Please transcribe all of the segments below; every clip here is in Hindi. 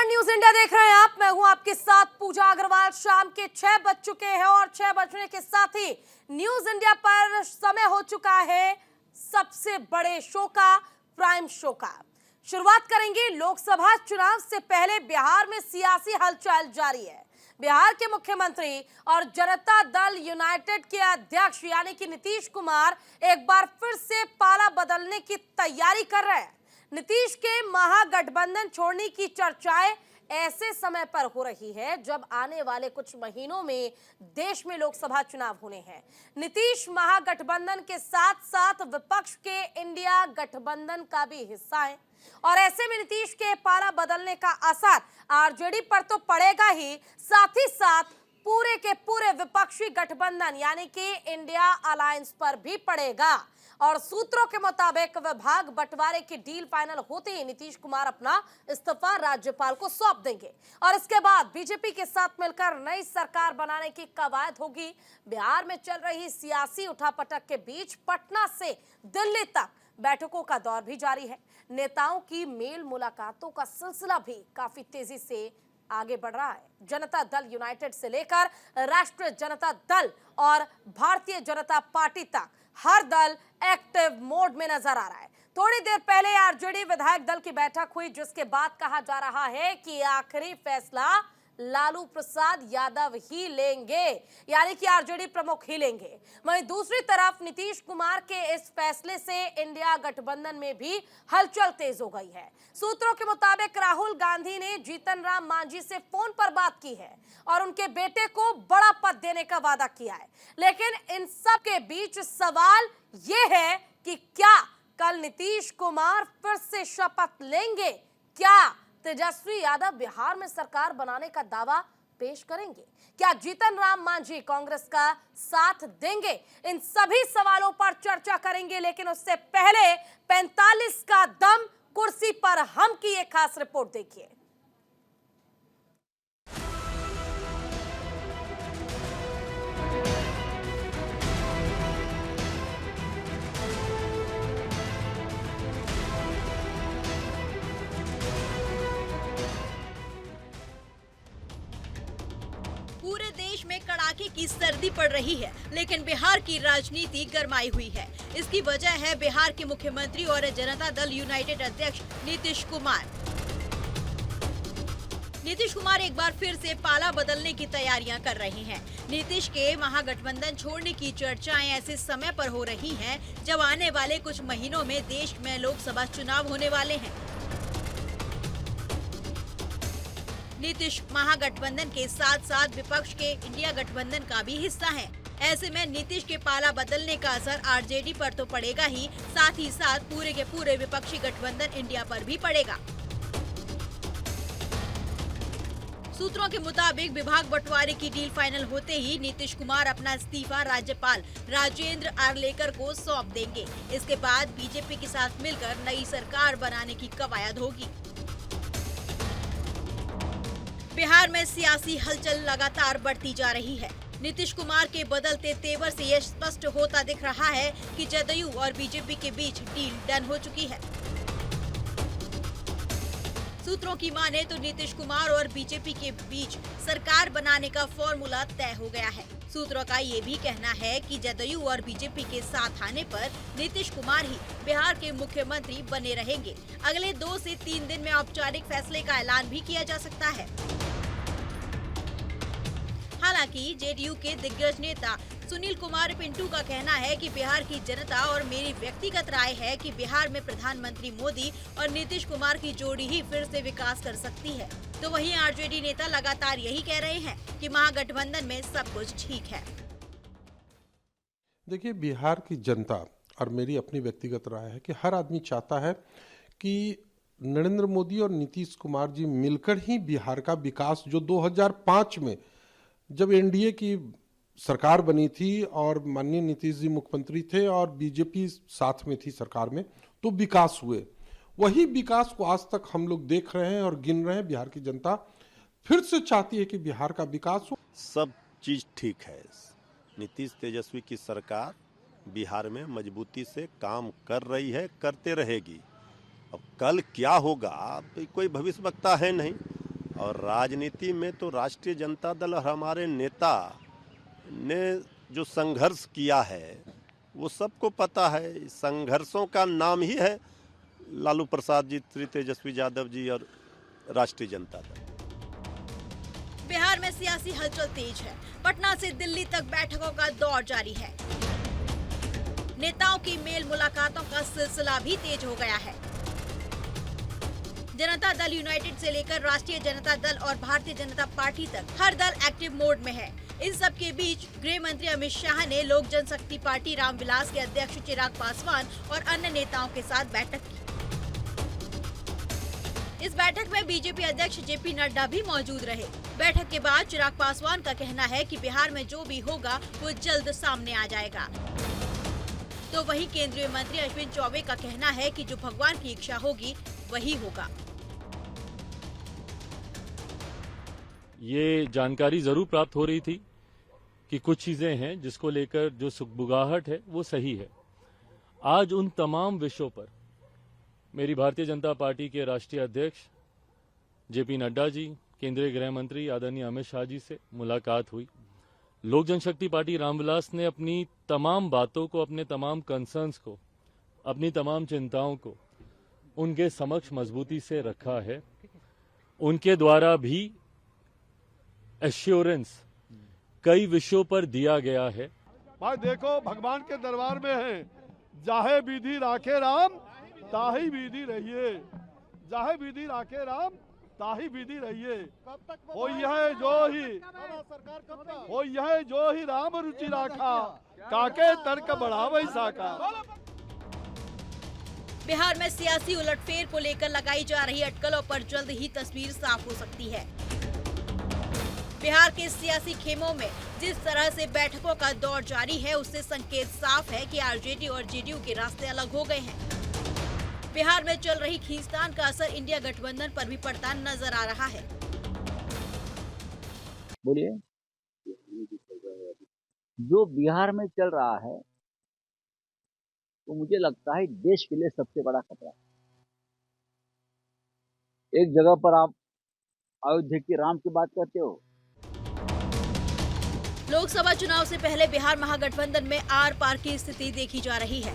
नमस्कार, न्यूज इंडिया देख रहे हैं आप। मैं हूं आपके साथ पूजा अग्रवाल। शाम के 6 बज चुके हैं और 6 बजने के साथ ही न्यूज इंडिया पर समय हो चुका है सबसे बड़े शो का, प्राइम शो का। शुरुआत करेंगे लोकसभा चुनाव से पहले बिहार में सियासी हलचल जारी है। बिहार के मुख्यमंत्री और जनता दल यूनाइटेड के अध्यक्ष यानी कि नीतीश कुमार एक बार फिर से पाला बदलने की तैयारी कर रहे हैं। नीतीश के महागठबंधन छोड़ने की चर्चाएं ऐसे समय पर हो रही है जब आने वाले कुछ महीनों में देश में लोकसभा चुनाव होने हैं। नीतीश महागठबंधन के साथ साथ विपक्ष के इंडिया गठबंधन का भी हिस्सा है और ऐसे में नीतीश के पाला बदलने का असर आरजेडी पर तो पड़ेगा ही, साथ ही साथ पूरे के पूरे विपक्षी गठबंधन यानी कि इंडिया अलायंस पर भी पड़ेगा। और सूत्रों के मुताबिक विभाग बंटवारे की डील फाइनल होते ही नीतीश कुमार अपना इस्तीफा राज्यपाल को सौंप देंगे और इसके बाद बीजेपी के साथ मिलकर नई सरकार बनाने की कवायद होगी। बिहार में चल रही सियासी उठापटक के बीच पटना से दिल्ली तक बैठकों का दौर भी जारी है। नेताओं की मेल मुलाकातों का सिलसिला भी काफी तेजी से आगे बढ़ रहा है। जनता दल यूनाइटेड से लेकर राष्ट्रीय जनता दल और भारतीय जनता पार्टी तक हर दल एक्टिव मोड में नजर आ रहा है। थोड़ी देर पहले आरजेडी विधायक दल की बैठक हुई जिसके बाद कहा जा रहा है कि आखिरी फैसला लालू प्रसाद यादव ही लेंगे, यानी कि आरजेडी प्रमुख ही लेंगे। वहीं दूसरी तरफ नीतीश कुमार के इस फैसले से इंडिया गठबंधन में भी हलचल तेज हो गई है। सूत्रों के मुताबिक राहुल गांधी ने जीतन राम मांझी से फोन पर बात की है और उनके बेटे को बड़ा पद देने का वादा किया है। लेकिन इन सब के बीच सवाल ये है कि क्या कल नीतीश कुमार फिर से शपथ लेंगे? क्या तेजस्वी यादव बिहार में सरकार बनाने का दावा पेश करेंगे? क्या जीतन राम मांझी कांग्रेस का साथ देंगे? इन सभी सवालों पर चर्चा करेंगे, लेकिन उससे पहले 45 का दम कुर्सी पर हम की एक खास रिपोर्ट देखिए। पूरे देश में कड़ाके की सर्दी पड़ रही है, लेकिन बिहार की राजनीति गरमाई हुई है। इसकी वजह है बिहार के मुख्यमंत्री और जनता दल यूनाइटेड अध्यक्ष नीतीश कुमार। नीतीश कुमार एक बार फिर से पाला बदलने की तैयारियां कर रहे हैं। नीतीश के महागठबंधन छोड़ने की चर्चाएं ऐसे समय पर हो रही हैं जब आने वाले कुछ महीनों में देश में लोकसभा चुनाव होने वाले हैं। नीतीश महागठबंधन के साथ साथ विपक्ष के इंडिया गठबंधन का भी हिस्सा है। ऐसे में नीतीश के पाला बदलने का असर आरजेडी पर तो पड़ेगा ही, साथ ही साथ पूरे के पूरे विपक्षी गठबंधन इंडिया पर भी पड़ेगा। सूत्रों के मुताबिक विभाग बंटवारे की डील फाइनल होते ही नीतीश कुमार अपना इस्तीफा राज्यपाल राजेंद्र आर्लेकर को सौंप देंगे। इसके बाद बीजेपी के साथ मिलकर नई सरकार बनाने की कवायद होगी। बिहार में सियासी हलचल लगातार बढ़ती जा रही है। नीतीश कुमार के बदलते तेवर से यह स्पष्ट होता दिख रहा है कि जदयू और बीजेपी के बीच डील डन हो चुकी है। सूत्रों की माने तो नीतीश कुमार और बीजेपी के बीच सरकार बनाने का फॉर्मूला तय हो गया है। सूत्रों का ये भी कहना है कि जदयू और बीजेपी के साथ आने पर नीतीश कुमार ही बिहार के मुख्यमंत्री बने रहेंगे। अगले 2 से 3 दिन में औपचारिक फैसले का ऐलान भी किया जा सकता है। हालांकि जेडीयू के दिग्गज नेता सुनील कुमार पिंटू का कहना है कि बिहार की जनता और मेरी व्यक्तिगत राय है कि बिहार में प्रधानमंत्री मोदी और नीतीश कुमार की जोड़ी ही फिर से विकास कर सकती है। तो वहीं आरजेडी नेता लगातार यही कह रहे हैं कि महागठबंधन में सब कुछ ठीक है। देखिए, बिहार की जनता और मेरी अपनी व्यक्तिगत राय है कि हर आदमी चाहता है कि नरेंद्र मोदी और नीतीश कुमार जी मिलकर ही बिहार का विकास, जो 2005 में जब एनडीए की सरकार बनी थी और माननीय नीतीश जी मुख्यमंत्री थे और बीजेपी साथ में थी सरकार में, तो विकास हुए। वही विकास को आज तक हम लोग देख रहे हैं और गिन रहे हैं। बिहार की जनता फिर से चाहती है कि बिहार का विकास हो। सब चीज ठीक है। नीतीश तेजस्वी की सरकार बिहार में मजबूती से काम कर रही है, करते रहेगी। अब कल क्या होगा कोई भविष्यवक्ता है नहीं। और राजनीति में तो राष्ट्रीय जनता दल और हमारे नेता ने जो संघर्ष किया है वो सबको पता है। संघर्षों का नाम ही है लालू प्रसाद जी, श्री तेजस्वी यादव जी और राष्ट्रीय जनता दल। बिहार में सियासी हलचल तेज है। पटना से दिल्ली तक बैठकों का दौर जारी है। नेताओं की मेल मुलाकातों का सिलसिला भी तेज हो गया है। जनता दल यूनाइटेड से लेकर राष्ट्रीय जनता दल और भारतीय जनता पार्टी तक हर दल एक्टिव मोड में है। इन सब के बीच गृह मंत्री अमित शाह ने लोक जनशक्ति पार्टी रामविलास के अध्यक्ष चिराग पासवान और अन्य नेताओं के साथ बैठक की। इस बैठक में बीजेपी अध्यक्ष जेपी नड्डा भी मौजूद रहे। बैठक के बाद चिराग पासवान का कहना है कि बिहार में जो भी होगा वो जल्द सामने आ जाएगा। तो वहीं केंद्रीय मंत्री अश्विनी चौबे का कहना है कि जो भगवान की इच्छा होगी वही होगा। ये जानकारी जरूर प्राप्त हो रही थी कि कुछ चीजें हैं जिसको लेकर जो सुगबुगाहट है वो सही है। आज उन तमाम विषयों पर मेरी भारतीय जनता पार्टी के राष्ट्रीय अध्यक्ष जेपी नड्डा जी, केंद्रीय गृह मंत्री आदरणीय अमित शाह जी से मुलाकात हुई। लोक जनशक्ति पार्टी रामविलास ने अपनी तमाम बातों को, अपने तमाम कंसर्न्स को, अपनी तमाम चिंताओं को उनके समक्ष मजबूती से रखा है। उनके द्वारा भी एश्योरेंस कई विषयों पर दिया गया है। भाई देखो, भगवान के दरबार में है, जाहे विधि राखे राम ताही विधि रहिए, जाहे विधि राखे राम ताही विधि रहिए। हो यह जो ही राम रुचि राखा, काके तर्क बढ़ावे साका। बिहार में सियासी उलटफेर को लेकर लगाई जा रही अटकलों पर जल्द ही तस्वीर साफ हो सकती है। बिहार के सियासी खेमों में जिस तरह से बैठकों का दौर जारी है, उससे संकेत साफ है कि आरजेडी और जेडीयू के रास्ते अलग हो गए हैं। बिहार में चल रही खींचतान का असर इंडिया गठबंधन पर भी पड़ता नजर आ रहा है। बोलिए, जो बिहार में चल रहा है तो मुझे लगता है देश के लिए सबसे बड़ा खतरा है। एक जगह पर आप अयोध्या की राम की बात करते हो। लोकसभा चुनाव से पहले बिहार महागठबंधन में आर पार की स्थिति देखी जा रही है।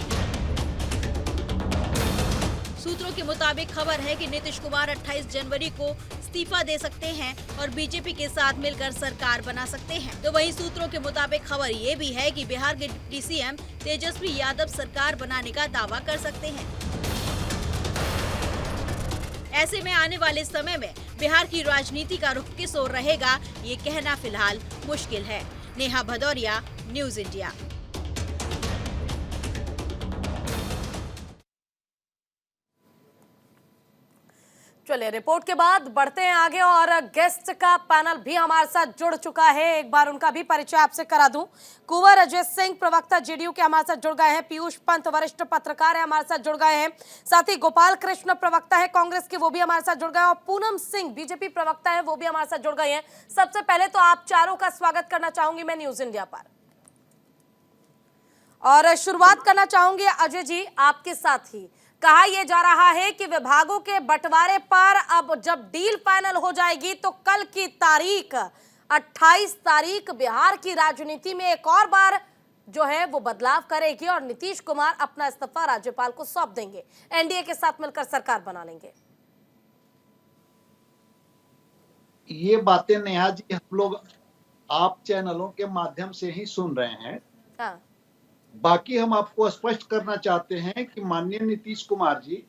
सूत्रों के मुताबिक खबर है कि नीतीश कुमार 28 जनवरी को इस्तीफा दे सकते हैं और बीजेपी के साथ मिलकर सरकार बना सकते हैं। तो वहीं सूत्रों के मुताबिक खबर ये भी है कि बिहार के डिप्टी सीएम तेजस्वी यादव सरकार बनाने का दावा कर सकते हैं। ऐसे में आने वाले समय में बिहार की राजनीति का रुख किस ओर रहेगा, ये कहना फिलहाल मुश्किल है। Neha Bhadauria, news India. चलिए, रिपोर्ट के बाद बढ़ते हैं आगे और गेस्ट का पैनल भी हमारे साथ जुड़ चुका है। एक बार उनका भी परिचय आपसे करा दूं। कुंवर अजय सिंह, प्रवक्ता जेडीयू के, हमारे साथ जुड़ गए हैं। पीयूष पंत, वरिष्ठ पत्रकार है, हमारे साथ जुड़ गए हैं। साथ ही गोपाल कृष्ण, प्रवक्ता है कांग्रेस के, वो भी हमारे साथ जुड़ गए हैं। और पूनम सिंह, बीजेपी प्रवक्ता है, वो भी हमारे साथ जुड़ गए हैं। सबसे पहले तो आप चारों का स्वागत करना चाहूंगी मैं न्यूज इंडिया पर, और शुरुआत करना चाहूंगी अजय जी आपके साथ ही। कहा यह जा रहा है कि विभागों के बंटवारे पर अब जब डील फाइनल हो जाएगी तो कल की तारीख 28 तारीख बिहार की राजनीति में एक और बार जो है वो बदलाव करेगी और नीतीश कुमार अपना इस्तीफा राज्यपाल को सौंप देंगे, एनडीए के साथ मिलकर सरकार बना लेंगे। ये बातें नेहा जी हम लोग आप चैनलों के माध्यम से ही सुन रहे हैं। हाँ। बाकी हम आपको स्पष्ट करना चाहते हैं कि माननीय नीतीश कुमार जी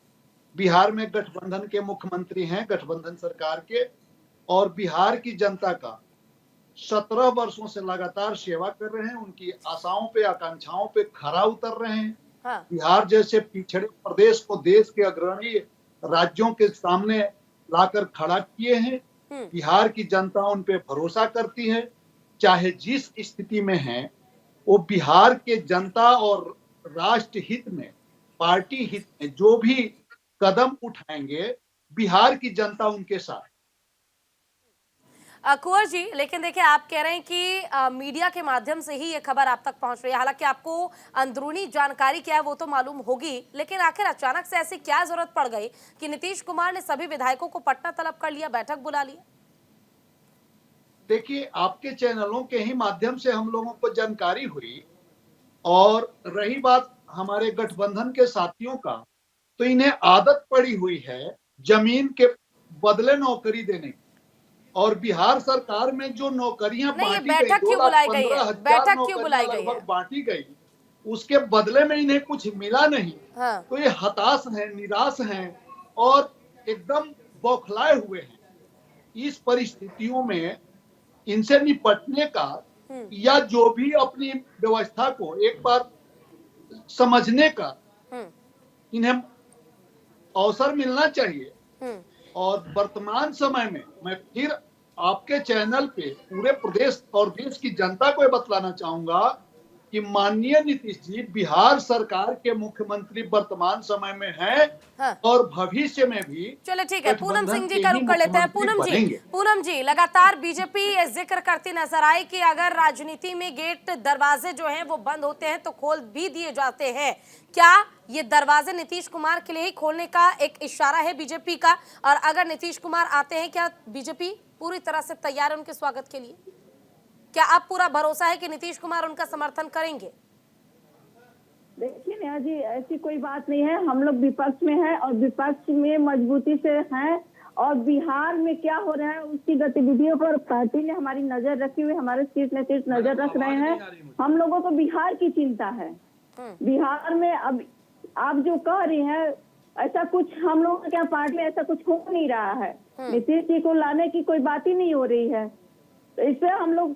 बिहार में गठबंधन के मुख्यमंत्री हैं, गठबंधन सरकार के, और बिहार की जनता का 17 वर्षों से लगातार सेवा कर रहे हैं। उनकी आशाओं पे, आकांक्षाओं पे खरा उतर रहे हैं। हाँ। बिहार जैसे पिछड़े प्रदेश को देश के अग्रणी राज्यों के सामने लाकर खड़ा किए हैं। बिहार की जनता उन पे भरोसा करती है। चाहे जिस स्थिति में है, वो बिहार के जनता और राष्ट्र हित में, पार्टी हित में जो भी कदम उठाएंगे, बिहार की जनता उनके साथ। कुंवर जी, लेकिन देखिए आप कह रहे हैं कि मीडिया के माध्यम से ही ये खबर आप तक पहुंच रही है। हालांकि आपको अंदरूनी जानकारी क्या है वो तो मालूम होगी, लेकिन आखिर अचानक से ऐसी क्या जरूरत पड़ गई कि नीतीश कुमार ने सभी विधायकों को पटना तलब कर लिया, बैठक बुला ली? देखिए, आपके चैनलों के ही माध्यम से हम लोगों को जानकारी हुई। और रही बात हमारे गठबंधन के साथियों का, तो इन्हें आदत पड़ी हुई है जमीन के बदले नौकरी देने की। और बिहार सरकार में जो नौकरियां नहीं, ये बांटी गई, बैठक क्यों बुलाई गई है? 2,15,000 बैठक क्यों बुलाई नौकरियां गई है? लगभग बांटी गई, उसके बदले में इन्हें कुछ मिला नहीं। हाँ। तो ये हताश हैं, निराश हैं और एकदम बौखलाए हुए हैं। इस परिस्थितियों में इनसे निपटने का या जो भी अपनी व्यवस्था को एक बार समझने का इन्हें अवसर मिलना चाहिए। और वर्तमान समय में मैं फिर आपके चैनल पे पूरे प्रदेश और देश की जनता को ये बतलाना चाहूंगा कि माननीय नीतीश जी बिहार सरकार के मुख्यमंत्री वर्तमान समय में हैं। हाँ। और भविष्य में भी। चलो ठीक है, पूनम सिंह जी गठबंधन का के रुख कर लेते हैं। मुख्यमंत्री पूनम जी लगातार बीजेपी ये जिक्र करती नजर आई कि अगर राजनीति में गेट दरवाजे जो हैं वो बंद होते हैं तो खोल भी दिए जाते हैं। क्या ये दरवाजे नीतीश कुमार के लिए ही खोलने का एक इशारा है बीजेपी का? और अगर नीतीश कुमार आते हैं, क्या बीजेपी पूरी तरह से तैयार है उनके स्वागत के लिए? क्या आप पूरा भरोसा है कि नीतीश कुमार उनका समर्थन करेंगे? देखिए नेहा जी, ऐसी कोई बात नहीं है। हम लोग विपक्ष में हैं और विपक्ष में मजबूती से हैं। और बिहार में क्या हो रहा है उसकी गतिविधियों पर पार्टी ने हमारी नजर रखी हुई, हमारे शीर्ष नेतृत्व नजर रख रहे हैं। हम लोगों को बिहार की चिंता है। बिहार में अब आप जो कह रही हैं, ऐसा कुछ हम लोगों के पार्टी में ऐसा कुछ हो नहीं रहा है। नीतीश जी को लाने की कोई बात ही नहीं हो रही है, तो इससे हम लोग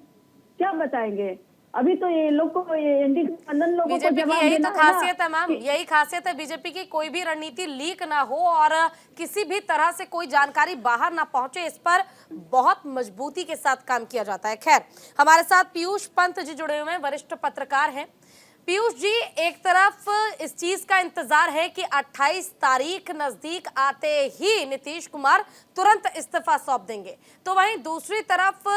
क्या बताएंगे? अभी तो ये लोग को एनडी गठबंधन लोगों को बीजेपी की जवाब यही देना तो है ना खासियत है मैम, यही खासियत है बीजेपी की, कोई भी रणनीति लीक ना हो और किसी भी तरह से कोई जानकारी बाहर ना पहुंचे, इस पर बहुत मजबूती के साथ काम किया जाता है। खैर, हमारे साथ पीयूष पंत जी जुड़े हुए हैं, वरिष्ठ पत्रकार हैं। पीयूष जी, एक तरफ इस चीज का इंतजार है कि 28 तारीख नजदीक आते ही नीतीश कुमार तुरंत इस्तीफा सौंप देंगे, तो वहीं दूसरी तरफ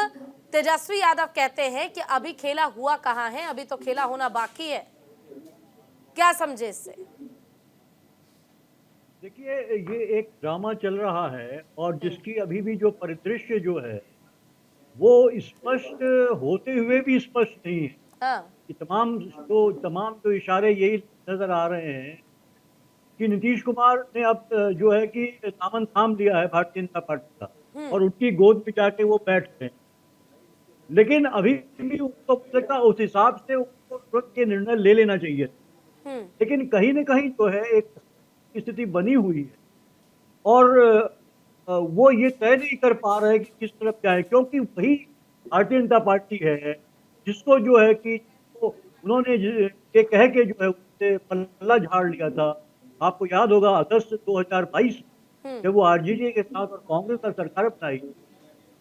तेजस्वी यादव कहते हैं कि अभी खेला हुआ कहाँ है, अभी तो खेला होना बाकी है। क्या समझे इससे? देखिए, ये एक ड्रामा चल रहा है और जिसकी अभी भी जो परिदृश्य जो है वो स्पष्ट होते हुए भी स्पष्ट नहीं है। हाँ। कि तमाम तो इशारे यही नजर आ रहे हैं कि नीतीश कुमार ने अब जो है कि दामन थाम लिया है भारतीय जनता पार्टी का और उनकी गोद में जाके वो बैठ गए। लेकिन अभी भी उनको लगता है उस हिसाब से उनको तुरंत के निर्णय ले लेना चाहिए। लेकिन कहीं न कहीं जो है एक स्थिति बनी हुई है और वो ये तय नहीं कर पा रहे कि किस तरफ जाए, क्योंकि वही भारतीय जनता पार्टी है जिसको जो है कि उन्होंने ये कह के जो है उससे पल्ला झाड़ लिया था। आपको याद होगा अगस्त 2022 जब वो आरजेडी के साथ और कांग्रेस का सरकार बनाई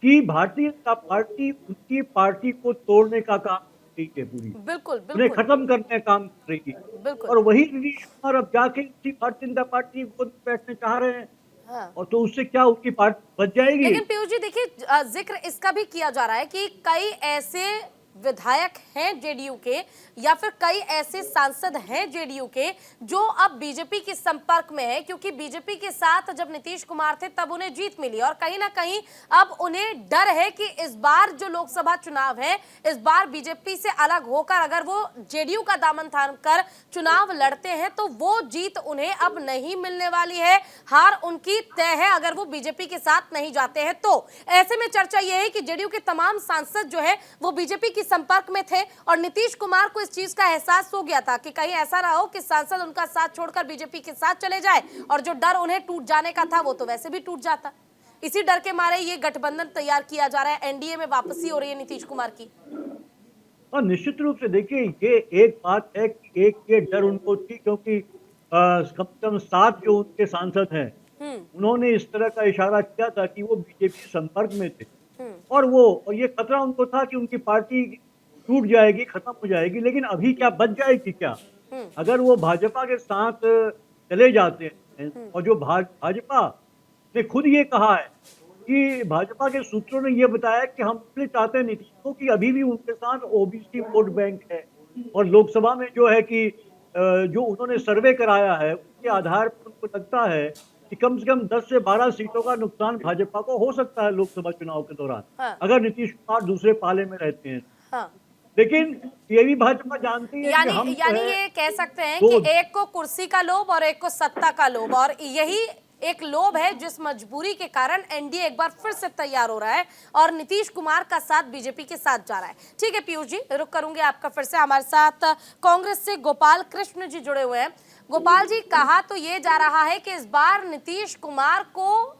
कि भारतीय जनता पार्टी उनकी पार्टी को तोड़ने का काम कर रही है, पूरी बिल्कुल उन्हें खत्म करने का काम कर रही है। और वही नीतीश कुमार अब जाके उसी भारतीय जनता पार्टी को बैठने चाह रहे हैं। हाँ। और तो उससे क्या उनकी पार्टी बच जाएगी? लेकिन पीयूष जी देखिए, जिक्र इसका भी किया जा रहा है कि कई ऐसे विधायक हैं जेडीयू के या फिर कई ऐसे सांसद हैं जेडीयू के जो अब बीजेपी के संपर्क में है, क्योंकि बीजेपी के साथ जब नीतीश कुमार थे तब उन्हें जीत मिली और कहीं ना कहीं अब उन्हें डर है कि इस बार जो लोकसभा चुनाव है, इस बार बीजेपी से अलग होकर अगर वो जेडीयू का दामन थाम कर चुनाव लड़ते हैं तो वो जीत उन्हें अब नहीं मिलने वाली है, हार उनकी तय है अगर वो बीजेपी के साथ नहीं जाते हैं। तो ऐसे में चर्चा यह है कि जेडीयू के तमाम सांसद जो है वो बीजेपी की संपर्क में थे और नीतीश कुमार को इस चीज का एहसास हो गया था कि कहीं ऐसा ना हो कि सांसद उनका साथ छोड़कर बीजेपी के साथ चले जाए और जो डर उन्हें टूट जाने का था वो तो वैसे भी टूट जाता। इसी डर के मारे ये गठबंधन तैयार किया जा रहा है, एनडीए में वापसी हो रही है नीतीश कुमार की। और निश्चित रूप से देखिए, ये एक बात है कि एक ये डर उनको थी क्योंकि कम से कम 7 जो उनके सांसद हैं उन्होंने इस तरह का इशारा किया था कि वो बीजेपी संपर्क में थे और ये खतरा उनको था कि उनकी पार्टी टूट जाएगी, खत्म हो जाएगी। लेकिन अभी क्या बच जाएगी क्या? अगर वो भाजपा के साथ चले जाते हैं और जो भाजपा ने खुद ये कहा है कि भाजपा के सूत्रों ने ये बताया कि हम इसलिए चाहते हैं नीतीश को कि अभी भी उनके साथ ओबीसी वोट बैंक है और लोकसभा में जो है कि जो उन्होंने सर्वे कराया है उसके आधार पर उनको लगता है कि कम से कम 10 से 12 सीटों का नुकसान भाजपा को हो सकता है लोकसभा चुनाव के दौरान, अगर नीतीश कुमार दूसरे पाले में रहते हैं। लेकिन ये भी भाजपा जानती है कि हम यानी ये कह सकते हैं कि एक को कुर्सी का लोभ और एक को सत्ता का लोभ, और यही एक लोभ है जिस मजबूरी के कारण एनडीए एक बार फिर से तैयार हो रहा है और नीतीश कुमार का साथ बीजेपी के साथ जा रहा है। ठीक है पीयूष जी, रुक करूंगे आपका फिर से। हमारे साथ कांग्रेस से गोपाल कृष्ण जी जुड़े हुए हैं। गोपाल जी, कहा तो ये जा रहा है कि इस बार नीतीश कुमार को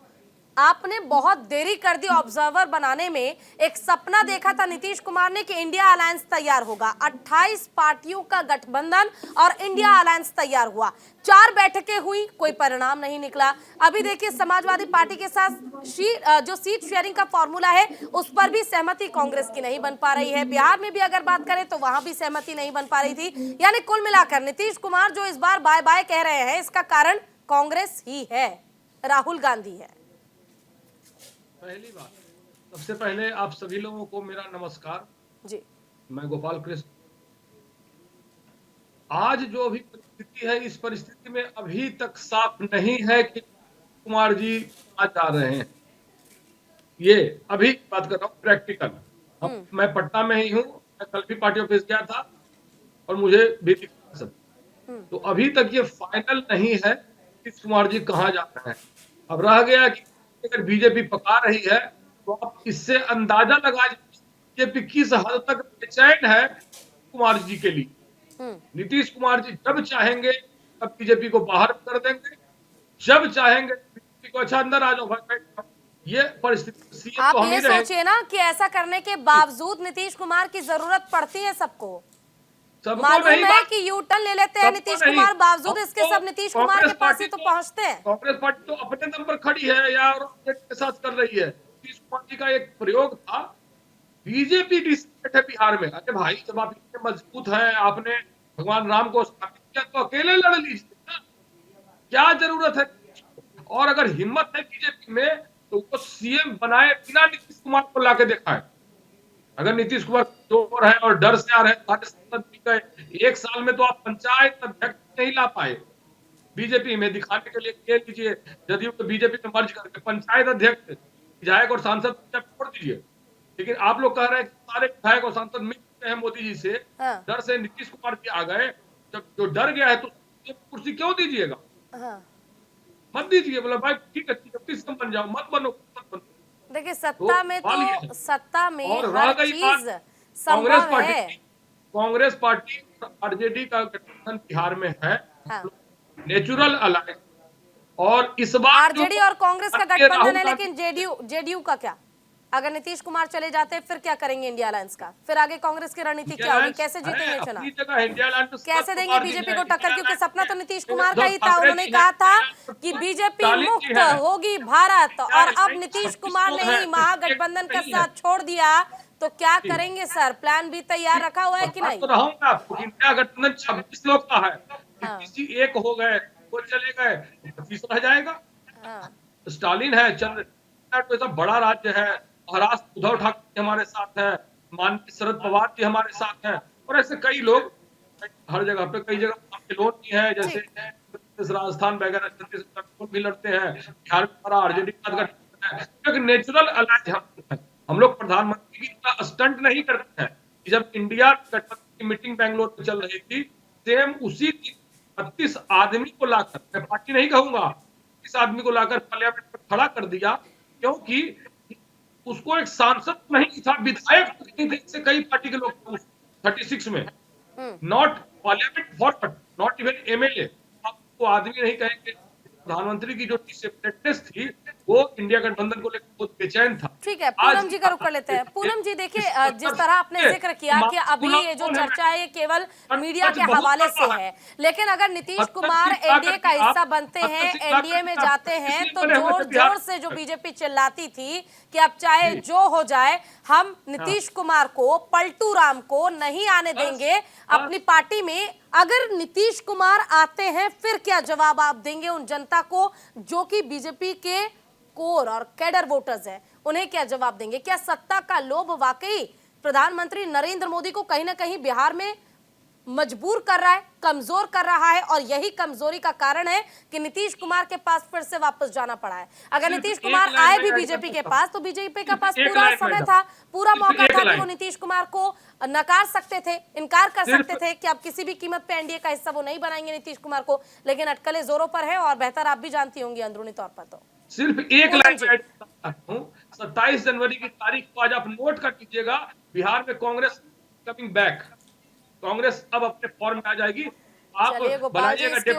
आपने बहुत देरी कर दी ऑब्जर्वर बनाने में। एक सपना देखा था नीतीश कुमार ने कि इंडिया अलायंस तैयार होगा, 28 पार्टियों का गठबंधन और इंडिया अलायंस तैयार हुआ। 4 बैठकें हुई, कोई परिणाम नहीं निकला। अभी देखिए समाजवादी पार्टी के साथ जो सीट शेयरिंग का फॉर्मूला है उस पर भी सहमति कांग्रेस की नहीं बन पा रही है। बिहार में भी अगर बात करें तो वहां भी सहमति नहीं बन पा रही थी। यानी कुल मिलाकर नीतीश कुमार जो इस बार बाय बाय कह रहे हैं, इसका कारण कांग्रेस ही है, राहुल गांधी है। पहली बात, सबसे पहले आप सभी लोगों को मेरा नमस्कार जी। मैं गोपाल कृष्ण। आज जो अभी परिस्थिति है, इस परिस्थिति में अभी तक साफ नहीं है कि कुमार जी आ जा रहे हैं। ये अभी बात कर रहा हूँ प्रैक्टिकल। मैं पटना में ही हूँ, मैं कल भी पार्टी ऑफिस गया था और मुझे भी दिखा सब। तो अभी तक ये फाइनल नहीं है कि कुमार जी कहाँ जा रहे हैं। अब रह गया कि अगर बीजेपी पका रही है तो आप इससे अंदाजा लगा बीजेपी किस हद तक बेचैन है कुमार जी के लिए। नीतीश कुमार जी जब चाहेंगे तब बीजेपी को बाहर कर देंगे, जब चाहेंगे बीजेपी को अच्छा अंदर आ जाओ भाई। ये परिस्थिति आप ये सोचिए ना कि ऐसा करने के बावजूद नीतीश कुमार की जरूरत पड़ती है सबको। मालूम है कि यू टर्न ले लेते हैं नीतीश कुमार, बावजूद इसके सब नीतीश कुमार के पास ही तो पहुंचते हैं। कांग्रेस पार्टी तो अपने दम पर खड़ी है या के साथ कर रही है। नीतीश कुमार जी का एक प्रयोग था, बीजेपी डिस्ट्रिक्ट है बिहार में। अरे भाई, जब आप इतने मजबूत हैं, आपने भगवान राम को स्थापित किया तो अकेले लड़ लीजिए ना, क्या जरूरत है। और अगर हिम्मत है बीजेपी में तो वो सीएम बनाए बिना नीतीश कुमार को लाके देखा है। अगर नीतीश कुमार चोर है और डर से आ रहे हैं, एक साल में तो आप पंचायत अध्यक्ष नहीं ला पाए। बीजेपी में दिखाने के लिए कह लीजिए, जदयू को बीजेपी में मर्ज करके पंचायत अध्यक्ष, विधायक और सांसद छोड़ दीजिए। लेकिन आप लोग कह रहे हैं कि सारे विधायक और सांसद मिल चुके हैं मोदी जी से, डर से नीतीश कुमार जी आ गए। जब जो डर गया है तो कुर्सी क्यों दीजिएगा? मत दीजिए। बोला भाई ठीक है, सीएम बन जाओ, मत बनो। देखिए सत्ता में तो सत्ता में हर चीज संभव है। कांग्रेस पार्टी आरजेडी का गठबंधन बिहार में है, नेचुरल अलायंस। और इस बार आरजेडी और कांग्रेस का गठबंधन है, लेकिन जेडीयू का क्या? अगर नीतीश कुमार चले जाते हैं फिर क्या करेंगे इंडिया अलायंस का? फिर आगे कांग्रेस की रणनीति क्या होगी? कैसे जीतेंगे चुनाव? कैसे देंगे बीजेपी को टक्कर? क्योंकि सपना तो नीतीश कुमार का ही था। उन्होंने कहा था कि बीजेपी मुक्त होगी भारत, और अब नीतीश कुमार ने ही महागठबंधन का साथ छोड़ दिया, तो क्या करेंगे सर? प्लान भी तैयार रखा हुआ है कि नहीं? इंडिया गठबंधन 26 लोग का है, किसी एक हो गए, वो चले गए, 25 रह जाएगा। स्टालिन है, चंद्र बड़ा राज्य है, महाराष्ट्र उद्धव ठाकरे हमारे साथ है, माननीय शरद पवार जी हमारे साथ हैं, और ऐसे कई लोग हर जगह पे, कई जगह लोग भी हैं, जैसे राजस्थान वगैरह भी लड़ते हैं। बिहार में हमारा आरजेडी का गठबंधन है, क्योंकि नेचुरल अलायंस हम लोग प्रधानमंत्री की तरह स्टंट नहीं करते हैं। जब इंडिया गठबंधन की मीटिंग बेंगलोर में चल रही थी, सेम उसी 32 आदमी को लाकर, मैं पार्टी नहीं कहूंगा, इस आदमी को लाकर पार्लियामेंट में खड़ा कर दिया, क्योंकि उसको एक सांसद नहीं था, विधायक नहीं थे। इससे कई पार्टी के लोग 36 में not parliament for, not even MLA. आपको आदमी नहीं कहेंगे। प्रधानमंत्री की जो डिसिप्लिननेस थी वो इंडिया गठबंधन को लेकर बहुत बेचैन था। ठीक है, पूनम जी का रुख कर लेते हैं। पूनम जी देखिए, जिस तरह आपने जिक्र किया कि अभी ये जो चर्चा है ये केवल मीडिया के हवाले से है, लेकिन अगर नीतीश कुमार एनडीए का हिस्सा बनते हैं, एनडीए में जाते हैं, तो जोर जोर से जो बीजेपी चिल्लाती थी कि अब चाहे जो हो जाए हम नीतीश कुमार को, पलटू राम को नहीं आने देंगे अपनी पार्टी में। अगर नीतीश कुमार आते हैं फिर क्या जवाब आप देंगे उन जनता को जो कि बीजेपी के कोर और कैडर वोटर्स हैं? उन्हें क्या जवाब देंगे? क्या सत्ता का लोभ वाकई प्रधानमंत्री नरेंद्र मोदी को कहीं ना कहीं बिहार में मजबूर कर रहा है, कमजोर कर रहा है, और यही कमजोरी का कारण है कि नीतीश कुमार के पास फिर से वापस जाना पड़ा है। अगर नीतीश कुमार आए भी बीजेपी के पास, तो बीजेपी के पास पूरा समय था, पूरा मौका था कि वो नीतीश कुमार को नकार सकते थे, इनकार कर सकते थे कि आप किसी भी कीमत पे एनडीए का हिस्सा वो नहीं बनाएंगे नीतीश कुमार को, लेकिन अटकलें जोरों पर है और बेहतर आप भी जानती होंगी अंदरूनी तौर पर। तो सिर्फ एक लाइन में 27 जनवरी की तारीख को आज आप नोट कर लीजिएगा, बिहार में कांग्रेस कमिंग बैक, कांग्रेस अब अपने फॉर्म में आ जाएगी। आप गोपाल जी, इसकी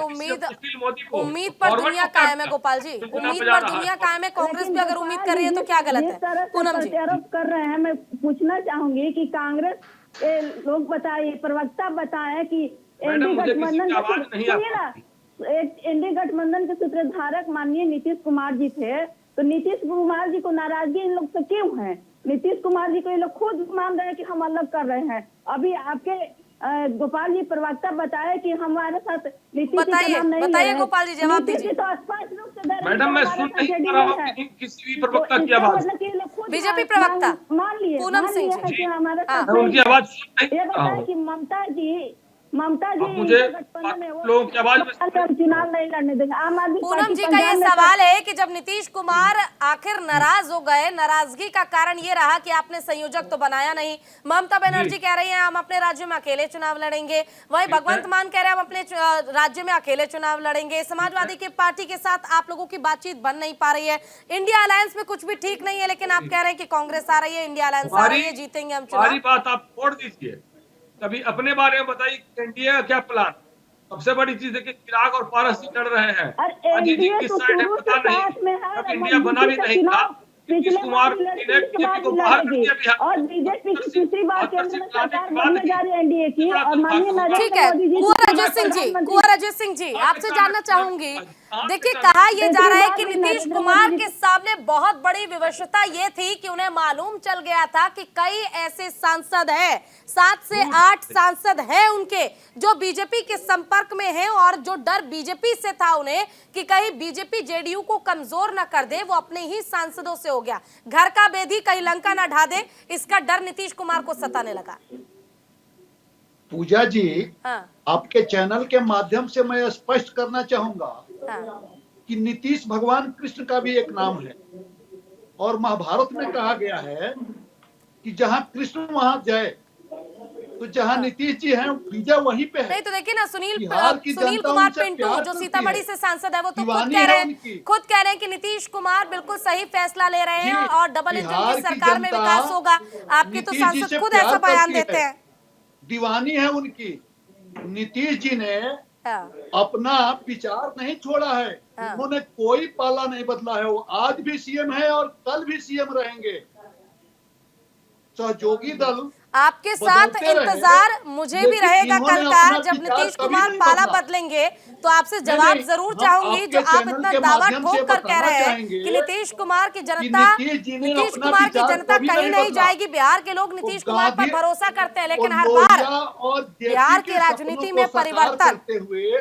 उम्मीद पर दुनिया कायम है। गोपाल जी, उम्मीद पर दुनिया कायम है, कांग्रेस भी अगर उम्मीद कर रही है तो क्या गलत है? पूनम जी प्रत्यारोप कर रहे हैं, मैं पूछना चाहूंगी कि कांग्रेस लोग बताइए, प्रवक्ता बताए कि एनडीए गठबंधन के सूत्रधारक माननीय नीतीश कुमार जी थे, तो नीतीश कुमार जी को नाराजगी इन लोग से क्यों है? नीतीश कुमार जी को ये लोग खुद मान रहे हैं कि हम अलग कर रहे हैं। अभी आपके गोपाल जी प्रवक्ता बताए कि हमारे साथ नीतीश जी का नाम नहीं बताइए गोपाल जी, जवाब दीजिए। तो स्पष्ट रूप से मैडम मैं सुन नहीं पा रहा हूं किसी भी प्रवक्ता की आवाज। बीजेपी प्रवक्ता मान लिए पूनम सिंह है कि हमारे साथ उनकी आवाज सुन नहीं ये पा रहा बताए हूं। कि ममता जी मुझे गठबंधन में वो लोगों की आवाज चुनाव नहीं लड़ने देंगे। आम आदमी पूनम पार्टी जी का ये सवाल है कि जब नीतीश कुमार आखिर नाराज हो गए, नाराजगी का कारण ये रहा कि आपने संयोजक तो बनाया नहीं। ममता बनर्जी कह रही हैं हम अपने राज्य में अकेले चुनाव लड़ेंगे, वहीं भगवंत मान कह रहे हैं हम अपने राज्य में अकेले चुनाव लड़ेंगे। समाजवादी की पार्टी के साथ आप लोगों की बातचीत बन नहीं पा रही है, इंडिया अलायंस में कुछ भी ठीक नहीं है, लेकिन आप कह रहे हैं कि कांग्रेस आ रही है, इंडिया अलायंस आ रही है, जीतेंगे हम चुनाव। सारी बात आप छोड़ दीजिए, कभी अपने बारे में बताइए, एनडीए का क्या प्लान? सबसे बड़ी चीज है कि चिराग और पारस जी लड़ रहे हैं, अजीत जी किस साइड है पता नहीं, अब इंडिया बना भी नहीं था, नीतीश कुमार ने बीजेपी को बाहर कर दिया बिहार, और बीजेपी की तीसरी बार केंद्र में सरकार बनने जा रही है एनडीए की, और माननीय नरेंद्र ठीक है, मोदी जी कुंवर अजय सिंह जी आपसे जानना चाहूंगी, देखिए कहा यह जा रहा है कि नीतीश कुमार के सामने बहुत बड़ी विवशता ये थी कि उन्हें मालूम चल गया था कि कई ऐसे सांसद हैं, 7 से 8 सांसद हैं उनके जो बीजेपी के संपर्क में हैं, और जो डर बीजेपी से था उन्हें कि कहीं बीजेपी जेडीयू को कमजोर न कर दे, वो अपने ही सांसदों से हो गया। घर का बेदी कहीं लंका न ढा दे, इसका डर नीतीश कुमार को सताने लगा। पूजा जी, हाँ। आपके चैनल के माध्यम से मैं स्पष्ट करना चाहूंगा कि नीतीश भगवान कृष्ण का भी एक नाम है, और महाभारत में कहा गया है कि जहां कृष्ण वहां जय, तो जहां नीतीश जी हैं विजय वहीं पे है। नहीं तो देखिए ना, सुनील सुनील कुमार पिंटू जो सीतामढ़ी से सांसद है, वो तो खुद कह रहे हैं कि नीतीश कुमार बिल्कुल सही फैसला ले रहे हैं और डबल इंजन की सरकार में विकास होगा। आपके तो सांसद खुद ऐसा बयान देते हैं, दीवानी है उनकी। नीतीश जी ने अपना विचार नहीं छोड़ा है, उन्होंने कोई पाला नहीं बदला है, वो आज भी सीएम है और कल भी सीएम रहेंगे। सहयोगी दल आपके साथ इंतजार मुझे भी रहेगा कल का, जब नीतीश कुमार पाला बदलेंगे तो आपसे जवाब जरूर चाहूंगी। जो आप इतना दावा ठोक कर कह रहे हैं कि नीतीश कुमार की जनता कहीं नहीं जाएगी, बिहार के लोग नीतीश कुमार पर भरोसा करते हैं, लेकिन हर बार बिहार की राजनीति में परिवर्तन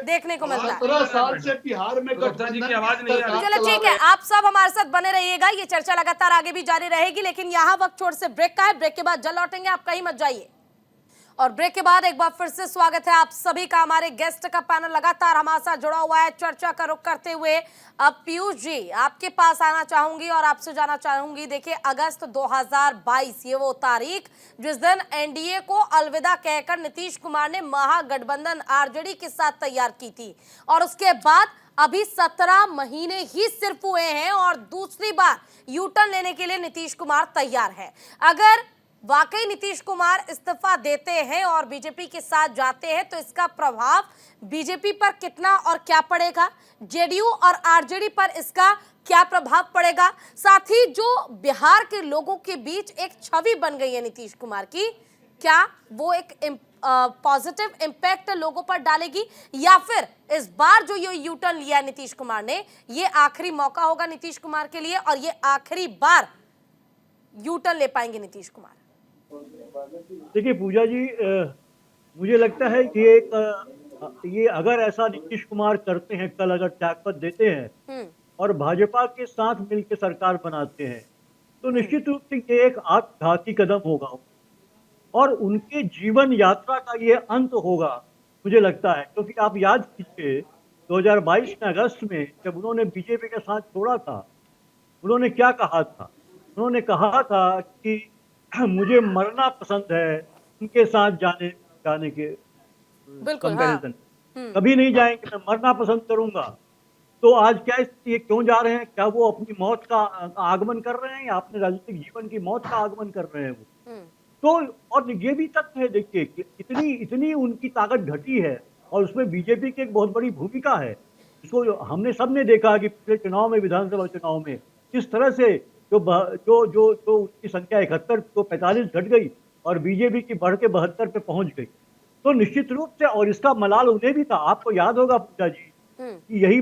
देखने को मिलता है। 17 साल से बिहार में चलो ठीक है, आप सब हमारे साथ बने रहिएगा, ये चर्चा लगातार आगे भी जारी रहेगी, लेकिन यहाँ वक्त छोड़ से ब्रेक का है, ब्रेक के बाद जल्द लौटेंगे, आप कहीं मत जाइए। और ब्रेक के बाद एक बार फिर से स्वागत है आप सभी का। हमारे गेस्ट का पैनल लगातार हमारे साथ जुड़ा हुआ है, चर्चा का रुख करते हुए अब पीयूष जी आपके पास आना चाहूंगी और आपसे जानना चाहूंगी। देखिए, अगस्त 2022 ये वो तारीख जिस दिन एनडीए को अलविदा कहकर नीतीश कुमार ने महागठबंधन आरजेडी के साथ तैयार की थी, और उसके बाद अभी 17 महीने ही सिर्फ हुए हैं और दूसरी बार यू टर्न लेने के लिए नीतीश कुमार तैयार है। अगर वाकई नीतीश कुमार इस्तीफा देते हैं और बीजेपी के साथ जाते हैं तो इसका प्रभाव बीजेपी पर कितना और क्या पड़ेगा, जेडीयू और आरजेडी पर इसका क्या प्रभाव पड़ेगा, साथ ही जो बिहार के लोगों के बीच एक छवि बन गई है नीतीश कुमार की, क्या वो एक पॉजिटिव इम्पैक्ट लोगों पर डालेगी, या फिर इस बार जो ये यू टर्न लिया नीतीश कुमार ने, ये आखिरी मौका होगा नीतीश कुमार के लिए और ये आखिरी बार यू टर्न ले पाएंगे नीतीश कुमार? देखिए पूजा जी, मुझे लगता है कि ये अगर ऐसा नीतीश कुमार करते हैं, कल अगर त्यागपत्र देते हैं और भाजपा के साथ मिलकर सरकार बनाते हैं, तो निश्चित रूप से ये एक आत्मघाती कदम होगा। और उनके जीवन यात्रा का ये अंत होगा, मुझे लगता है। क्योंकि आप याद कीजिए 2022 में अगस्त में जब उन्होंने बीजेपी का साथ छोड़ा था, उन्होंने क्या कहा था? उन्होंने कहा था कि मुझे मरना पसंद है उनके साथ जाने जाने के बिल्कुल, हाँ। कंपैरिजन। कभी नहीं जाएंगे, मैं मरना पसंद करूंगा। तो आज क्या ये क्यों जा रहे हैं? क्या वो अपनी मौत का आगमन कर रहे हैं या अपने राजनीतिक जीवन की मौत का आगमन कर रहे हैं वो? तो और ये भी तथ्य है, देखिए कि इतनी उनकी ताकत घटी है और उसमें बीजेपी की एक बहुत बड़ी भूमिका है। इसको हमने सबने देखा कि पिछले चुनाव में, विधानसभा चुनाव में किस तरह से जो उसकी संख्या 71 तो 45 घट गई और बीजेपी की बढ़ के 72 पे पहुंच गई। तो निश्चित रूप से, और इसका मलाल उन्हें भी था। आपको याद होगा पूजा जी कि यही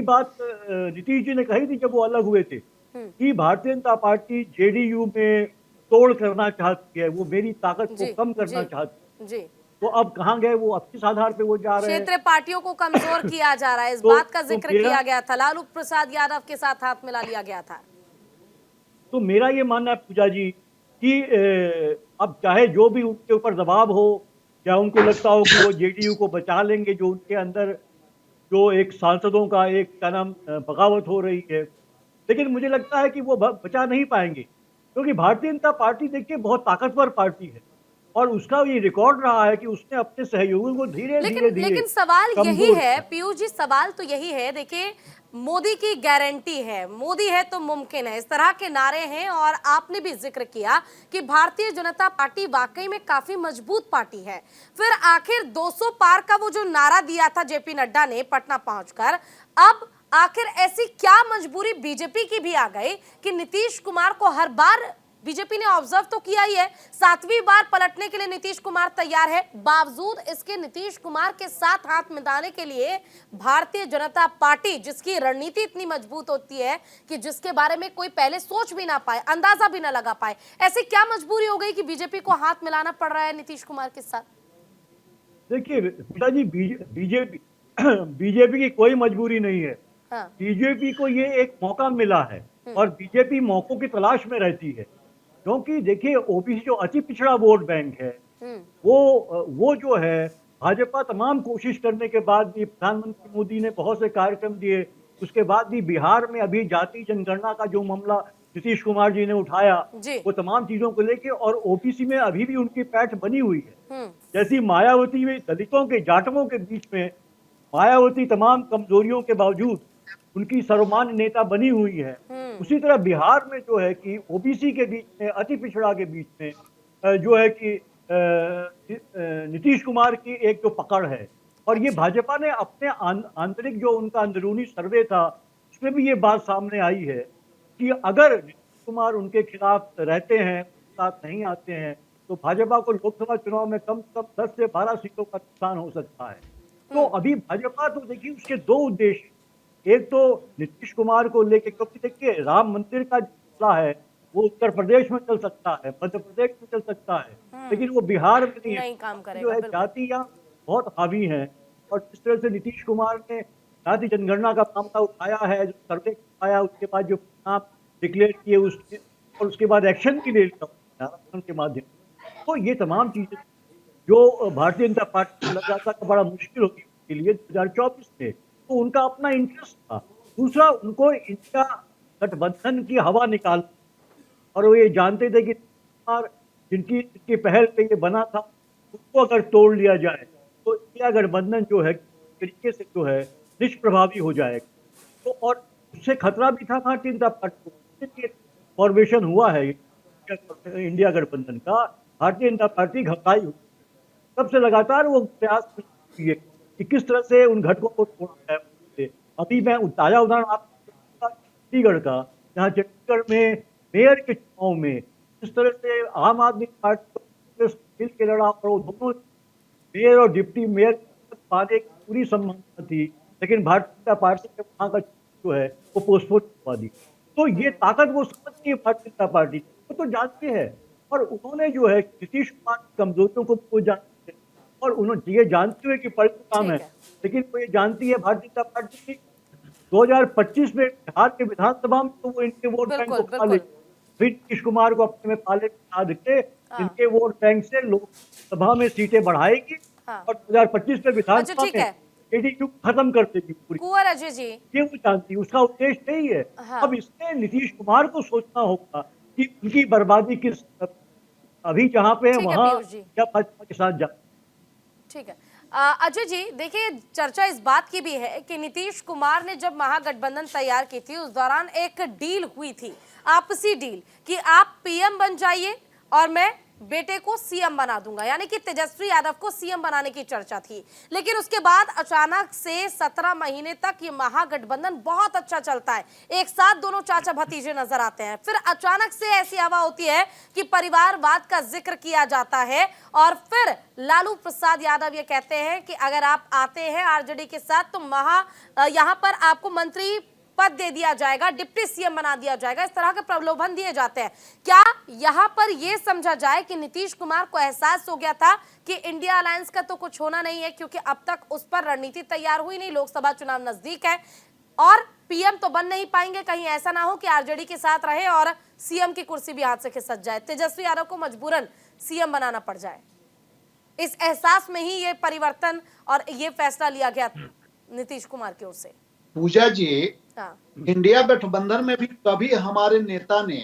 बात नीतीश जी ने कही थी जब वो अलग हुए थे कि भारतीय जनता पार्टी जेडीयू में तोड़ करना चाहती है, वो मेरी ताकत को कम करना चाहती है। जी। तो अब कहाँ गए वो? अब किस आधार पे वो जा रहे हैं? क्षेत्रीय पार्टियों को कमजोर किया जा रहा है, इस बात का जिक्र किया गया था। लालू प्रसाद यादव के साथ हाथ मिला लिया गया था। तो मेरा ये मानना है पूजा जी कि अब चाहे जो भी उनके ऊपर दबाव हो, या उनको लगता हो कि वो जेडीयू को बचा लेंगे, जो उनके अंदर जो एक सांसदों का एक क्या नाम बगावत हो रही है, लेकिन मुझे लगता है कि वो बचा नहीं पाएंगे। क्योंकि भारतीय जनता पार्टी देखिए बहुत ताकतवर पार्टी है और उसका ये रिकॉर्ड रहा है कि उसने अपने सहयोगियों को लेकिन सवाल यही है पीयूष जी, सवाल तो यही है। देखिए, मोदी की गारंटी है, मोदी है तो मुमकिन है, इस तरह के नारे हैं। और आपने भी जिक्र किया कि भारतीय जनता पार्टी वाकई में काफी मजबूत पार्टी है। फिर आखिर 200 पार का वो जो नारा दिया था जेपी नड्डा ने पटना पहुंचकर, अब आखिर ऐसी क्या मजबूरी बीजेपी की भी आ गई कि नीतीश कुमार को हर बार बीजेपी ने ऑब्जर्व तो किया ही है, 7वीं बार पलटने के लिए नीतीश कुमार तैयार है। बावजूद इसके नीतीश कुमार के साथ हाथ मिलाने के लिए भारतीय जनता पार्टी, जिसकी रणनीति इतनी मजबूत होती है कि जिसके बारे में कोई पहले सोच भी ना पाए, अंदाजा भी ना लगा पाए, ऐसी क्या मजबूरी हो गई कि बीजेपी को हाथ मिलाना पड़ रहा है नीतीश कुमार के साथ? देखिए पिताजी, बीजेपी की कोई मजबूरी नहीं है। हाँ। बीजेपी को ये एक मौका मिला है और बीजेपी मौकों की तलाश में रहती है। क्योंकि देखिए ओबीसी जो अति पिछड़ा वोट बैंक है, वो जो है भाजपा तमाम कोशिश करने के बाद भी, प्रधानमंत्री मोदी ने बहुत से कार्यक्रम दिए, उसके बाद भी बिहार में अभी जाति जनगणना का जो मामला नीतीश कुमार जी ने उठाया, वो तमाम चीजों को लेके, और ओबीसी में अभी भी उनकी पैठ बनी हुई है। जैसी मायावती में दलितों के, जाटवों के बीच में मायावती तमाम कमजोरियों के बावजूद उनकी सर्वमान्य नेता बनी हुई है, उसी तरह बिहार में जो है कि ओबीसी के बीच में, अति पिछड़ा के बीच में जो है कि नीतीश कुमार की एक जो पकड़ है। और ये भाजपा ने अपने आंतरिक जो उनका अंदरूनी सर्वे था उसमें भी ये बात सामने आई है कि अगर नीतीश कुमार उनके खिलाफ रहते हैं, साथ नहीं आते हैं, तो भाजपा को लोकसभा चुनाव में कम से कम 10 से 12 सीटों का नुकसान हो सकता है। तो अभी भाजपा तो देखिए उसके दो उद्देश्य, एक तो नीतीश कुमार को लेके, क्योंकि देखिए राम मंदिर का मसला है वो उत्तर प्रदेश में चल सकता है, मध्य प्रदेश में चल सकता है, लेकिन वो बिहार में नहीं काम करेगा। जो है जातियां बहुत हावी हैं। और जिस तरह से नीतीश कुमार ने जाति जनगणना का मामला उठाया है, जो सर्वे आया, उसके बाद जो नाम डिक्लेयर किए उसके, और उसके बाद एक्शन भी ले लिया के माध्यम, तो ये तमाम चीजें जो भारतीय जनता पार्टी को लग रहा था बड़ा मुश्किल होगी के लिए 2024 में, तो उनका अपना इंटरेस्ट था। दूसरा, उनको इंडिया गठबंधन की हवा निकाल, और वो ये जानते थे कि जिनकी पहल पे ये बना था उसको अगर तोड़ लिया जाए तो इंडिया गठबंधन जो है तरीके से जो है निष्प्रभावी हो जाएगा। तो और उससे खतरा भी था भारतीय जनता पार्टी को। फॉर्मेशन हुआ है इंडिया गठबंधन का, भारतीय जनता पार्टी घबराई हुई, तब से लगातार वो प्रयास किए कि किस तरह से उन घटकों को तोड़ा जाए। अभी मैं ताजा उदाहरण आपको चंडीगढ़ का, जहाँ चंडीगढ़ में मेयर के चुनाव में जिस तरह से आम आदमी पार्टी को मिल के लड़ा, और वो दोनों मेयर और डिप्टी मेयर पाने की पूरी संभावना थी, लेकिन भारतीय जनता पार्टी के वहाँ का जो है वो पोस्टपोन करवा दी। तो ये ताकत वो समझती है भारतीय जनता पार्टी, वो तो जानते हैं, और उन्होंने जो है नीतीश कुमार की कमजोरियों को वो जानते हैं, और उन्होंने ये जानते हुए कि पलटू काम है, लेकिन वो ये जानती है भारतीय जनता पार्टी की 2025 में बिहार के विधानसभा में तो वो इनके वोट बैंक को खा ले, फिर नीतीश कुमार को अपने में पाले बिठा देते इनके वोट बैंक से लोकसभा में सीटें बढ़ाएगी और 2025 में विधानसभा में एडीयू खत्म कर देगी पूरी। कुंवर अजय जी, ये वो जानती है, उसका उद्देश्य यही है। अब इसमें नीतीश कुमार को सोचना होगा कि उनकी बर्बादी किस, अभी जहाँ पे है वहाँ या भाजपा के साथ जा। ठीक है अजय जी, देखिए चर्चा इस बात की भी है कि नीतीश कुमार ने जब महागठबंधन तैयार की थी उस दौरान एक डील हुई थी, आपसी डील, कि आप पीएम बन जाइए और मैं बेटे को सीएम बना दूंगा, यानी कि तेजस्वी यादव को सीएम बनाने की चर्चा थी। लेकिन उसके बाद अचानक से 17 महीने तक ये महागठबंधन बहुत अच्छा चलता है, एक साथ दोनों चाचा भतीजे नजर आते हैं। फिर अचानक से ऐसी हवा होती है कि परिवारवाद का जिक्र किया जाता है और फिर लालू प्रसाद यादव ये कहते हैं कि अगर आप आते हैं आरजेडी के साथ तो यहाँ पर आपको मंत्री पद दे दिया जाएगा, डिप्टी सीएम बना दिया जाएगा, इस तरह के प्रलोभन दिए जाते हैं। क्या यहाँ पर यह समझा जाए कि नीतीश कुमार को एहसास हो गया था कि इंडिया अलायंस का तो कुछ होना नहीं है, क्योंकि अब तक उस पर रणनीति तैयार हुई नहीं, लोकसभा चुनाव नजदीक है और पीएम तो बन नहीं पाएंगे, कहीं ऐसा ना हो कि आरजेडी के साथ रहे और सीएम की कुर्सी भी हाथ से खिसक जाए, तेजस्वी यादव को मजबूरन सीएम बनाना पड़ जाए। इस एहसास में ही ये परिवर्तन और ये फैसला लिया गया नीतीश कुमार की ओर से। पूजा जी, इंडिया गठबंधन में भी कभी हमारे नेता ने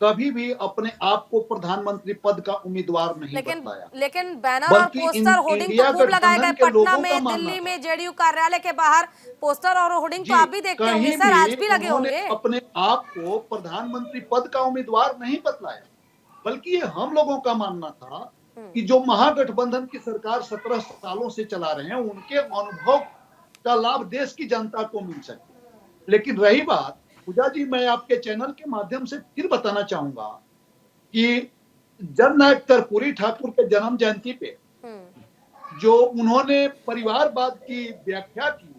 कभी भी अपने आप को प्रधानमंत्री पद का उम्मीदवार नहीं बताया। लेकिन बैनर और पोस्टर होर्डिंग तो खूब लगाए गए पटना में, दिल्ली में, जेडीयू कार्यालय के बाहर पोस्टर और होर्डिंग तो आप भी देखते होंगे सर, आज भी लगे होंगे। अपने आप को प्रधानमंत्री पद का उम्मीदवार नहीं बतलाया, बल्कि ये हम लोगों का मानना था कि जो महागठबंधन की सरकार 17 सालों से चला रहे हैं उनके अनुभव का लाभ देश की जनता को मिल सके। लेकिन रही बात, पूजा जी, मैं आपके चैनल के माध्यम से फिर बताना चाहूंगा कि जननायक कर्पूरी ठाकुर के जन्म जयंती पे जो उन्होंने परिवारवाद की व्याख्या की,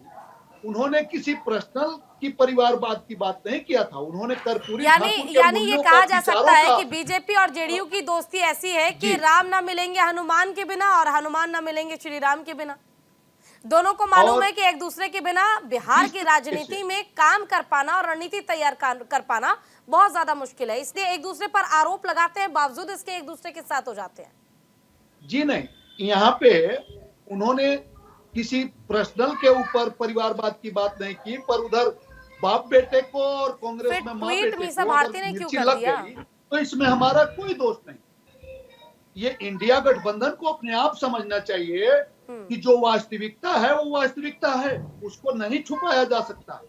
उन्होंने किसी पर्सनल की परिवारवाद की बात नहीं किया था, उन्होंने कर्पूरी यानी ये कहा जा सकता है कि बीजेपी और जेडीयू की दोस्ती ऐसी है कि राम ना मिलेंगे हनुमान के बिना और हनुमान ना मिलेंगे श्री राम के बिना। दोनों को मालूम है कि एक दूसरे के बिना बिहार की राजनीति में काम कर पाना और रणनीति तैयार कर पाना बहुत ज्यादा मुश्किल है, इसलिए एक दूसरे पर आरोप लगाते हैं, बावजूद इसके एक दूसरे के साथ हो जाते हैं। जी नहीं, यहाँ पे उन्होंने किसी पर्सनल के ऊपर परिवारवाद की बात नहीं की, पर उधर बाप बेटे को और कांग्रेस में मां बेटे को मिर्ची लग गई, तो इसमें हमारा कोई दोष नहीं। ये इंडिया गठबंधन को अपने आप समझना चाहिए कि जो वास्तविकता है वो वास्तविकता है, उसको नहीं छुपाया जा सकता।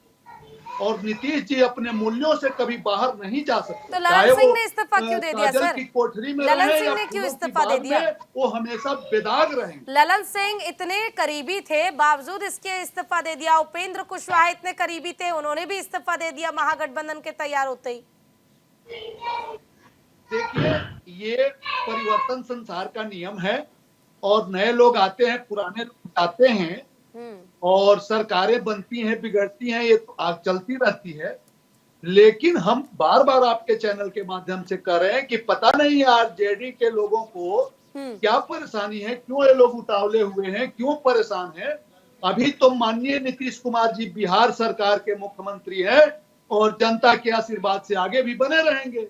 और नीतीश जी अपने मूल्यों से कभी बाहर नहीं जा सकते। तो ललन सिंह ने इस्तीफा क्यों दे दिया सर? की कोठरी में ललन सिंह ने क्यों इस्तीफा दे दिया? वो हमेशा बेदाग रहे। ललन सिंह इतने करीबी थे, बावजूद इसके इस्तीफा दे दिया। उपेंद्र कुशवाहा इतने करीबी थे, उन्होंने भी इस्तीफा दे दिया महागठबंधन के तैयार होते ही। देखिए, ये परिवर्तन संसार का नियम है और नए लोग आते हैं, पुराने लोग जाते हैं और सरकारें बनती हैं, बिगड़ती हैं, ये तो आग चलती रहती है। लेकिन हम बार बार आपके चैनल के माध्यम से कह रहे हैं कि पता नहीं आरजेडी के लोगों को क्या परेशानी है, क्यों ये लोग उतावले हुए हैं, क्यों परेशान हैं। अभी तो माननीय नीतीश कुमार जी बिहार सरकार के मुख्यमंत्री हैं और जनता के आशीर्वाद से आगे भी बने रहेंगे।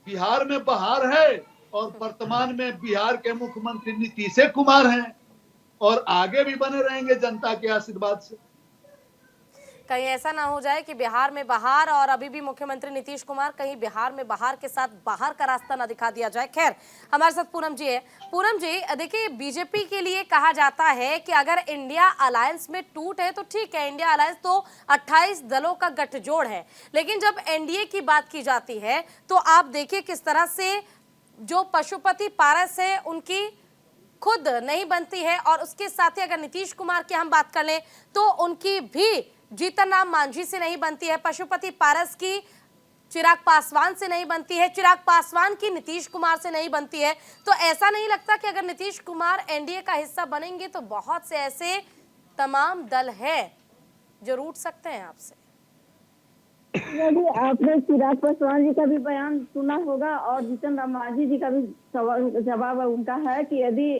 बिहार में बहार है और वर्तमान में बिहार के मुख्यमंत्री नीतीश कुमार हैं और आगे भी बने रहेंगे जनता के आशीर्वाद से। कहीं ऐसा ना हो जाए कि बिहार में बहार और अभी भी मुख्यमंत्री नीतीश कुमार, कहीं बिहार में बहार के साथ बाहर का रास्ता ना दिखा दिया जाए। खैर, हमारे साथ पूनम जी है। पूनम जी, देखिए बीजेपी के लिए कहा जाता है कि अगर इंडिया अलायंस में टूट है तो ठीक है, इंडिया अलायंस तो 28 दलों का गठजोड़ है, लेकिन जब एनडीए की बात की जाती है तो आप देखिए किस तरह से जो पशुपति पारस है उनकी खुद नहीं बनती है और उसके साथ ही अगर नीतीश कुमार की हम बात कर लें तो उनकी भी जीतन राम मांझी से नहीं बनती है, पशुपति पारस की चिराग पासवान से नहीं बनती है, चिराग पासवान की नीतीश कुमार से नहीं बनती है। तो ऐसा नहीं लगता कि अगर नीतीश कुमार एनडीए का हिस्सा बनेंगे तो बहुत से ऐसे तमाम दल है जो रूठ सकते हैं आपसे? यदि आपने चिराग पासवान जी का भी बयान सुना होगा और जीतन राम मांझी जी का भी जवाब उनका है कि यदि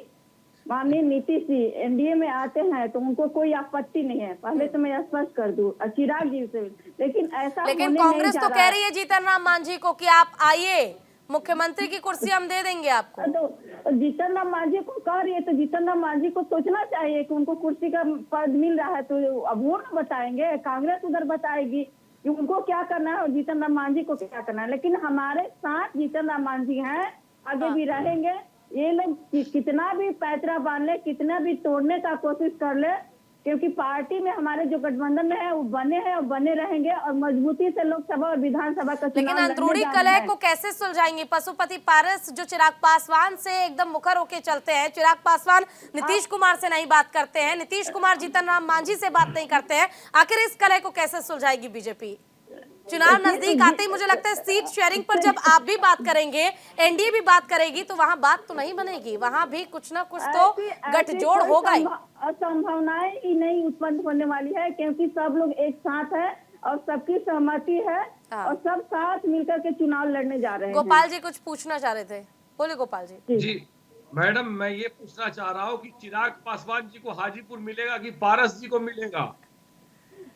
माननीय नीतीश जी एनडीए में आते हैं तो उनको कोई आपत्ति नहीं है। पहले तो मैं स्पष्ट कर दूं, चिराग जी से। लेकिन ऐसा लेकिन कांग्रेस तो कह रही है जीतन राम मांझी को कि आप आइए, मुख्यमंत्री की कुर्सी हम दे देंगे आपको। तो जीतन राम मांझी को कह रही है, तो जीतन राम मांझी को सोचना चाहिए कि उनको कुर्सी का पद मिल रहा है, तो अब वो ना बताएंगे, कांग्रेस उधर बताएगी कि उनको क्या करना है और जीतन राम मांझी को क्या करना है। लेकिन हमारे साथ जीतन राम मांझी हैं, आगे भी रहेंगे। ये लोग कितना भी पैतरा बांध ले, कितना भी तोड़ने का कोशिश कर ले, क्योंकि पार्टी में हमारे जो गठबंधन में है वो बने हैं और बने रहेंगे और मजबूती से लोकसभा और विधानसभा का चुनाव लेकिन लड़ने अंदरूनी जा रहे कलह हैं। को कैसे सुलझाएंगे? पशुपति पारस जो चिराग पासवान से एकदम मुखर होके चलते हैं, चिराग पासवान नीतीश कुमार से नहीं बात करते हैं, नीतीश कुमार जीतन राम मांझी से बात नहीं करते हैं, आखिर इस कलह को कैसे सुलझाएगी बीजेपी? चुनाव नजदीक आते ही मुझे लगता है सीट शेयरिंग पर जब आप भी बात करेंगे, एनडीए भी बात करेगी, तो वहां बात तो नहीं बनेगी, वहां भी कुछ ना कुछ तो गठजोड़ होगा ही। संभावनाएं ही नहीं उत्पन्न होने वाली है, क्योंकि सब लोग एक साथ है और सबकी सहमति है और सब साथ मिलकर के चुनाव लड़ने जा रहे हैं। गोपाल जी कुछ पूछना चाह रहे थे, बोले गोपाल जी। जी मैडम, मैं ये पूछना चाह रहा हूँ कि चिराग पासवान जी को हाजीपुर मिलेगा कि पारस जी को मिलेगा?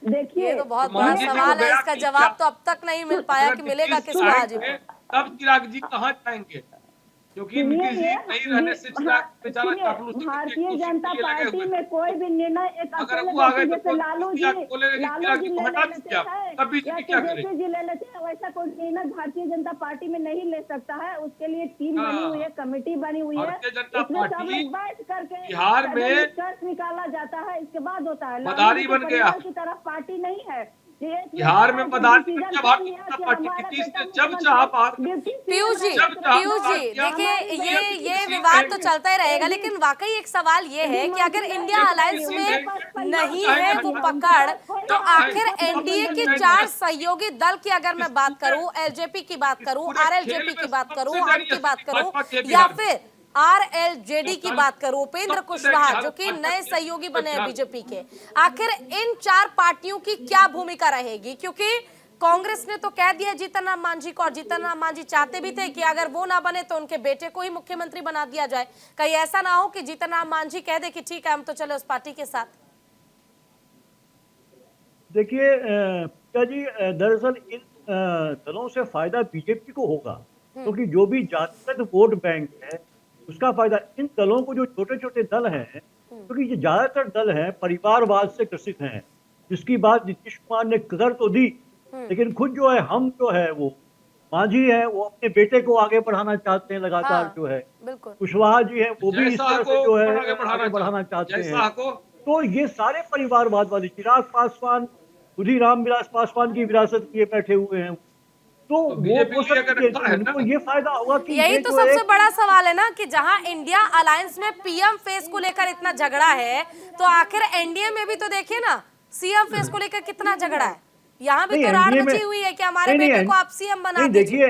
देखिए, ये तो बहुत बड़ा सवाल है, इसका जवाब तो अब तक नहीं मिल पाया कि मिलेगा किसको हाजीपुर। तब चिराग जी कहाँ जाएंगे? क्योंकि नीतीश जी नहीं रहने से चिराग बेचारा चापलूसी भारतीय जनता पार्टी में कोई भी निर्णय एक अगर अकेले वो आ गए जैसे तो लालू जी चिराग बोलेगा कि चिराग जी को हटा ले दीजिए आप, लेते तब हैं बीजेपी या क्या तेजस्वी करेगी? जी ले लेते हैं, वैसा कोई निर्णय भारतीय जनता पार्टी में नहीं ले सकता है। उसके लिए टीम बनी हुई है, कमेटी बनी हुई है, भारतीय जनता उसमें सब पार्टी लोग बैठ करके बिहार में निष्कर्ष निकाला जाता है, इसके बाद होता है। मदारी बन गया की तरफ पार्टी नहीं है, बिहार में मदारी बन गया भारतीय जनता पार्टी। नीतीश ने जब चाहा पीयूष जी देखिए ये विवाद तो चलता ही रहेगा, लेकिन वाकई एक सवाल ये है कि अगर इंडिया अलायंस में नहीं है वो पकड़, तो आखिर एनडीए के 4 सहयोगी दल की अगर मैं बात करूं, एलजेपी की बात करूं, आरएलजेपी की बात करूं, हम की बात करूं या फिर आरएलजेडी की बात करूं, उपेंद्र कुशवाहा जो कि नए सहयोगी बने हैं बीजेपी के, आखिर इन 4 पार्टियों की क्या भूमिका रहेगी? क्योंकि कांग्रेस ने तो कह दिया जीतन राम मांझी को, और जीतन राम मांझी चाहते भी थे कि अगर वो ना बने तो उनके बेटे को ही मुख्यमंत्री बना दिया जाए। कहीं ऐसा ना हो कि जीतन राम मांझी कह दे कि ठीक है हम तो चले उस पार्टी के साथ। देखिए जी, दरअसल इन दलों से फायदा बीजेपी को होगा, क्योंकि जो भी जातिगत वोट बैंक है उसका फायदा इन दलों को, जो छोटे छोटे दल हैं, क्योंकि ये ज्यादातर दल हैं परिवारवाद से ग्रसित हैं, जिसकी बात नीतीश कुमार ने कर तो दी, लेकिन खुद जो है हम जो है वो मांझी है, वो अपने बेटे को आगे बढ़ाना चाहते हैं लगातार जो है। कुशवाहा जी है वो भी इस तरह से जो है आगे बढ़ाना चाहते हैं। तो ये सारे परिवारवाद वाले चिराग पासवान, खुदी रामविलास पासवान की विरासत किए बैठे हुए हैं, तो वो उनको ये फायदा होगा कि यही तो सबसे बड़ा सवाल है ना कि जहां इंडिया अलायंस में पीएम फेस को लेकर इतना झगड़ा है, तो आखिर एनडीए में भी तो देखिए ना सीएम फेस को लेकर कितना झगड़ा है। यहाँ भी तो रार मची हुई है कि हमारे बेटे को आप सीएम बना दीजिए। देखिए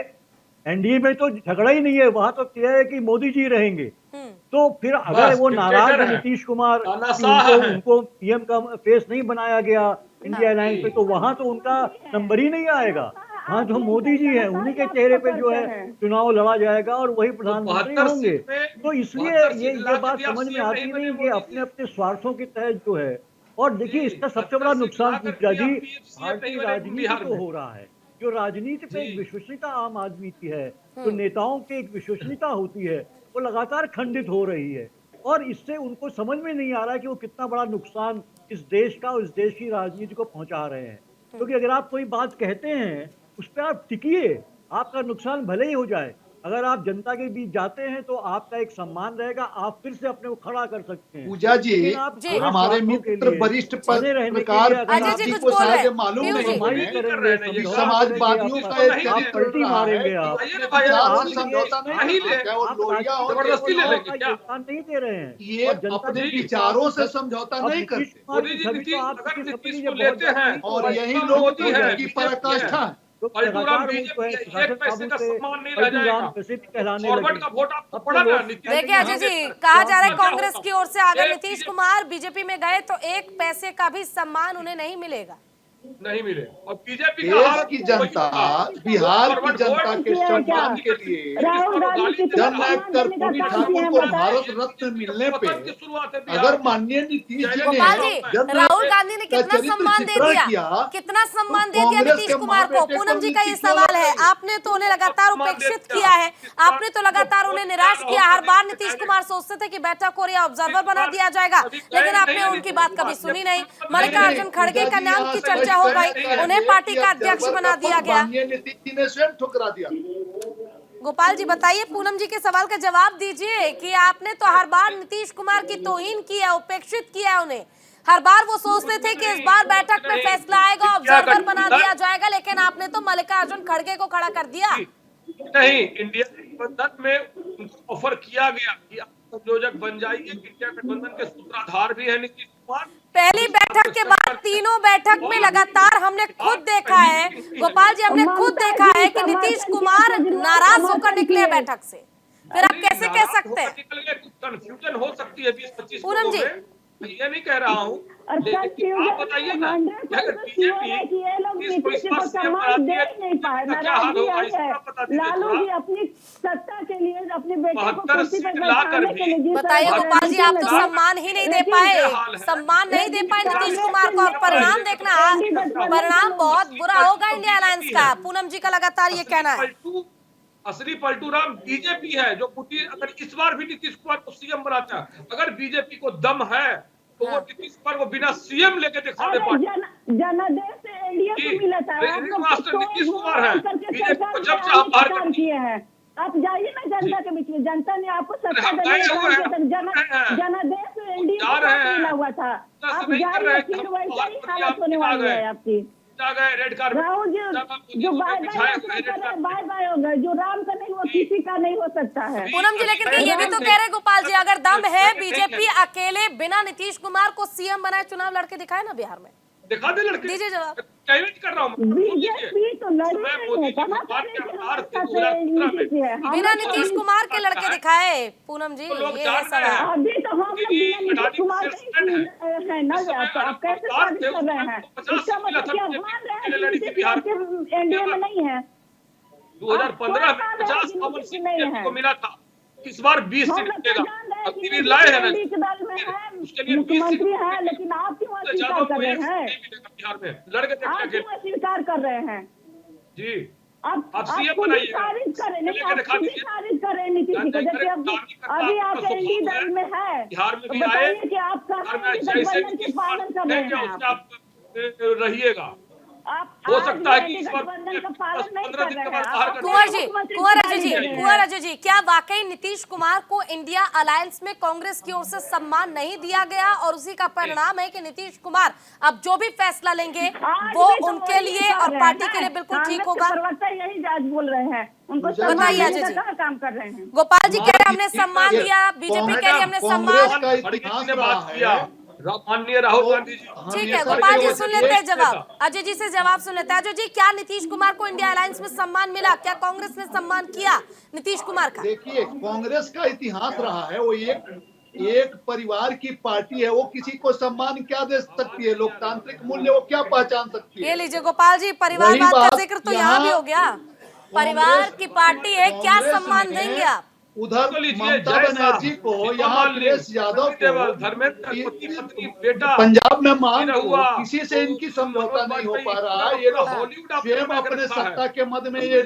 एनडीए में तो झगड़ा ही नहीं है, वहां तो क्या है कि मोदी जी रहेंगे, तो फिर अगर वो नाराज है नीतीश कुमार उनको पीएम का फेस नहीं बनाया गया इंडिया अलायंस पे, तो वहां तो उनका नंबर ही नहीं आएगा। हाँ, जो मोदी जी हैं उन्हीं के चेहरे पे जो है चुनाव लड़ा जाएगा और वही प्रधानमंत्री होंगे। तो इसलिए ये बात समझ में आती नहीं कि अपने अपने स्वार्थों के तहत जो है, और देखिए इसका सबसे बड़ा नुकसान पूजा जी भारतीय राजनीति को हो रहा है। जो राजनीति पे एक विश्वसनीयता आम आदमी की है, जो नेताओं की एक विश्वसनीयता होती है, वो लगातार खंडित हो रही है, और इससे उनको समझ में नहीं आ रहा है कि वो कितना बड़ा नुकसान इस देश का और इस देश की राजनीति को पहुंचा रहे हैं। क्योंकि अगर आप कोई बात कहते हैं उस पर आप टिकिए, आपका नुकसान भले ही हो जाए, अगर आप जनता के बीच जाते हैं तो आपका एक सम्मान रहेगा, आप फिर से अपने को खड़ा कर सकते हैं। पूजा जी, हमारे मित्र वरिष्ठ पत्रकार जी को शायद मालूम नहीं है, समाजवादियों का एक पलटी मारेंगे आप, समझौता नहीं दे रहे हैं, ये अपने विचारों से समझौता नहीं करते, और यही लोग की पराकाष्ठा है। देखिए अजय जी, कहा जा रहा है कांग्रेस की ओर से अगर नीतीश कुमार बीजेपी में गए तो 1 पैसे का भी सम्मान उन्हें नहीं मिलेगा। नहीं मिले। और बीजेपी का देश हाल की जनता, बिहार की जनता के सम्मान के लिए जननायक कर पूरी ठाकुर को भारत रत्न मिलने पे अगर माननीय नीतीश जी ने गोपाल जी, राहुल गांधी ने कितना चरित्र सम्मान दे चित्रण दिया, किया, कितना सम्मान दे तो दिया कांग्रेस नीतीश के कुमार को। माँ बेटे पूनम को जी का ये नीति सवाल क्यों है, लग रही? आपने तो उन्हें लगातार उपेक्षित किया है, आपने तो लगातार उन्हें निराश किया। हर बार नीतीश कुमार सोचते थे कि बैठक को या ऑब्जर्वर बना दिया जाएगा, लेकिन आपने उनकी बात कभी सुनी नहीं। मल्लिकार्जुन खड़गे का नाम की चर्चा हो गई, उन्हें पार्टी का अध्यक्ष बना दिया गया। माननीय नीतीश जी ने स्वयं ठुकरा दिया। गोपाल जी बताइए, पूनम जी के सवाल का जवाब दीजिए कि आपने तो हर बार नीतीश कुमार की तौहीन की है, उपेक्षित किया है उन्हें। हर बार वो सोचते थे कि इस बार बैठक में फैसला आएगा, ऑब्जर्वर बना दिया जाएगा, लेकिन आपने तो मल्लिकार्जुन खड़गे को खड़ा कर दिया। नहीं, इंडिया गठबंधन में उनको ऑफर किया गया कि आप संयोजक बन जाइए। इंडिया गठबंधन के सूत्रधार भी है नीतीश कुमार। पहली बैठक के बाद तीनों बैठक में लगातार हमने खुद देखा है, गोपाल जी, हमने खुद देखा है कि नीतीश कुमार नाराज होकर निकले बैठक से। फिर आप कैसे कह सकते हैं? कंफ्यूजन हो सकती है 20-25 पूनम जी, मैं ये नहीं कह रहा हूँ, लेकिन आप बताइए ना कि अगर बीजेपी इस पर सीएम बनाती है तो क्या हाल होगा, इसका बता दीजिए। लालू जी अपनी सत्ता के लिए अपने बेटे को 72 कुर्सी पर सीट लाकर बैठाने के लिए भी बताइए गोपाल जी, आप तो सम्मान ही नहीं दे पाए, सम्मान नहीं दे पाए नीतीश कुमार को, और परिणाम देखना, परिणाम बहुत बुरा होगा इंडिया अलायंस का। पूनम जी का लगातार ये कहना है। असली पलटू राम बीजेपी है, जो अगर इस बार भी नीतीश कुमार को सीएम बनाता है, अगर बीजेपी को दम है तो वो नीतीश कुमार को बिना सीएम लेके दिखा दे पार्टी। जनादेश से एनडीए को मिला था, मास्टर नीतीश कुमार है, बीजेपी को जब चाह बाहर कर किए हैं। आप जाइए ना जनता के बीच में, जनता ने आपको सत्ता देने जनादेश से एनडीए को मिला हुआ था। आप जाइए, फिर वैसा ही हालत होने वाली है आपकी। राहुल जी जो बाय बाय होगा, जो राम का नहीं वो किसी का नहीं हो सकता है। पूनम जी, लेकिन ये भी तो कह रहे गोपाल जी, अगर दम है बीजेपी अकेले बिना नीतीश कुमार को सीएम बनाए चुनाव लड़के दिखाए ना बिहार में, दिखा दे लड़के। दीजिए जवाब। कर रहा हूँ, बीजेपी तो लड़ी नहीं है, बिना नीतीश कुमार के लड़के दिखाए। पूनम जी, ये है सवाल। अभी तो हम नीतीश कुमार है ना, तो आप कैसे साबित कर रहे हैं? इसका मतलब क्या मान रहे हैं कि एनडीए में नहीं है? 2015 में 50 कॉमन सीट को मिला था, इस बार 20 सीट मिलेगा। अब लाए हैं ना, उसके लिए मुख्यमंत्री है, लेकिन आप क्यों अस्वीकार कर रहे हैं? बिहार में लड़के आप क्यों अस्वीकार कर रहे हैं? जी, आप सीएम बनाइए, खारिज करें, नहीं आप खारिज करें नीतीश को। जैसे अभी आप एनडीए दल में है, बिहार में भी बताइए कि आप कहाँ गठबंधन के पालन कर रहे हैं? आप रहिएगा, हो सकता है कि इस बार 15 दिन के बाद बाहर कुंवर अजय जी, क्या वाकई नीतीश कुमार को इंडिया अलायंस में कांग्रेस की ओर से सम्मान नहीं दिया गया, और उसी का परिणाम है कि नीतीश कुमार अब जो भी फैसला लेंगे वो उनके लिए और पार्टी के लिए बिल्कुल ठीक होगा? यही आज बोल रहे हैं, उनको बताइए अजय जी। काम कर रहे हैं। गोपाल जी कह रहे हमने सम्मान दिया, बीजेपी कह रही हमने सम्मान। बात किया माननीय राहुल गांधी जी। ठीक है गोपाल जी, सुन लेते हैं जवाब, अजय जी से जवाब सुन लेते हैं। अजय जी, क्या नीतीश कुमार को इंडिया अलायंस में सम्मान मिला? क्या कांग्रेस ने सम्मान किया नीतीश कुमार का? देखिए, कांग्रेस का इतिहास रहा है, वो एक परिवार की पार्टी है, वो किसी को सम्मान क्या दे सकती है? लोकतांत्रिक मूल्य वो क्या पहचान सकती है? ये लीजिए गोपाल जी, परिवारवाद का जिक्र तो यहाँ भी हो गया, परिवार की पार्टी है, क्या सम्मान देंगे आप? उधर ममता बनर्जी को, यहाँ अखिलेश यादव को पंजाब में मान को किसी से इनकी समझौता नहीं हो पा रहा है। ये लोग स्वयं अपने सत्ता के मद में ये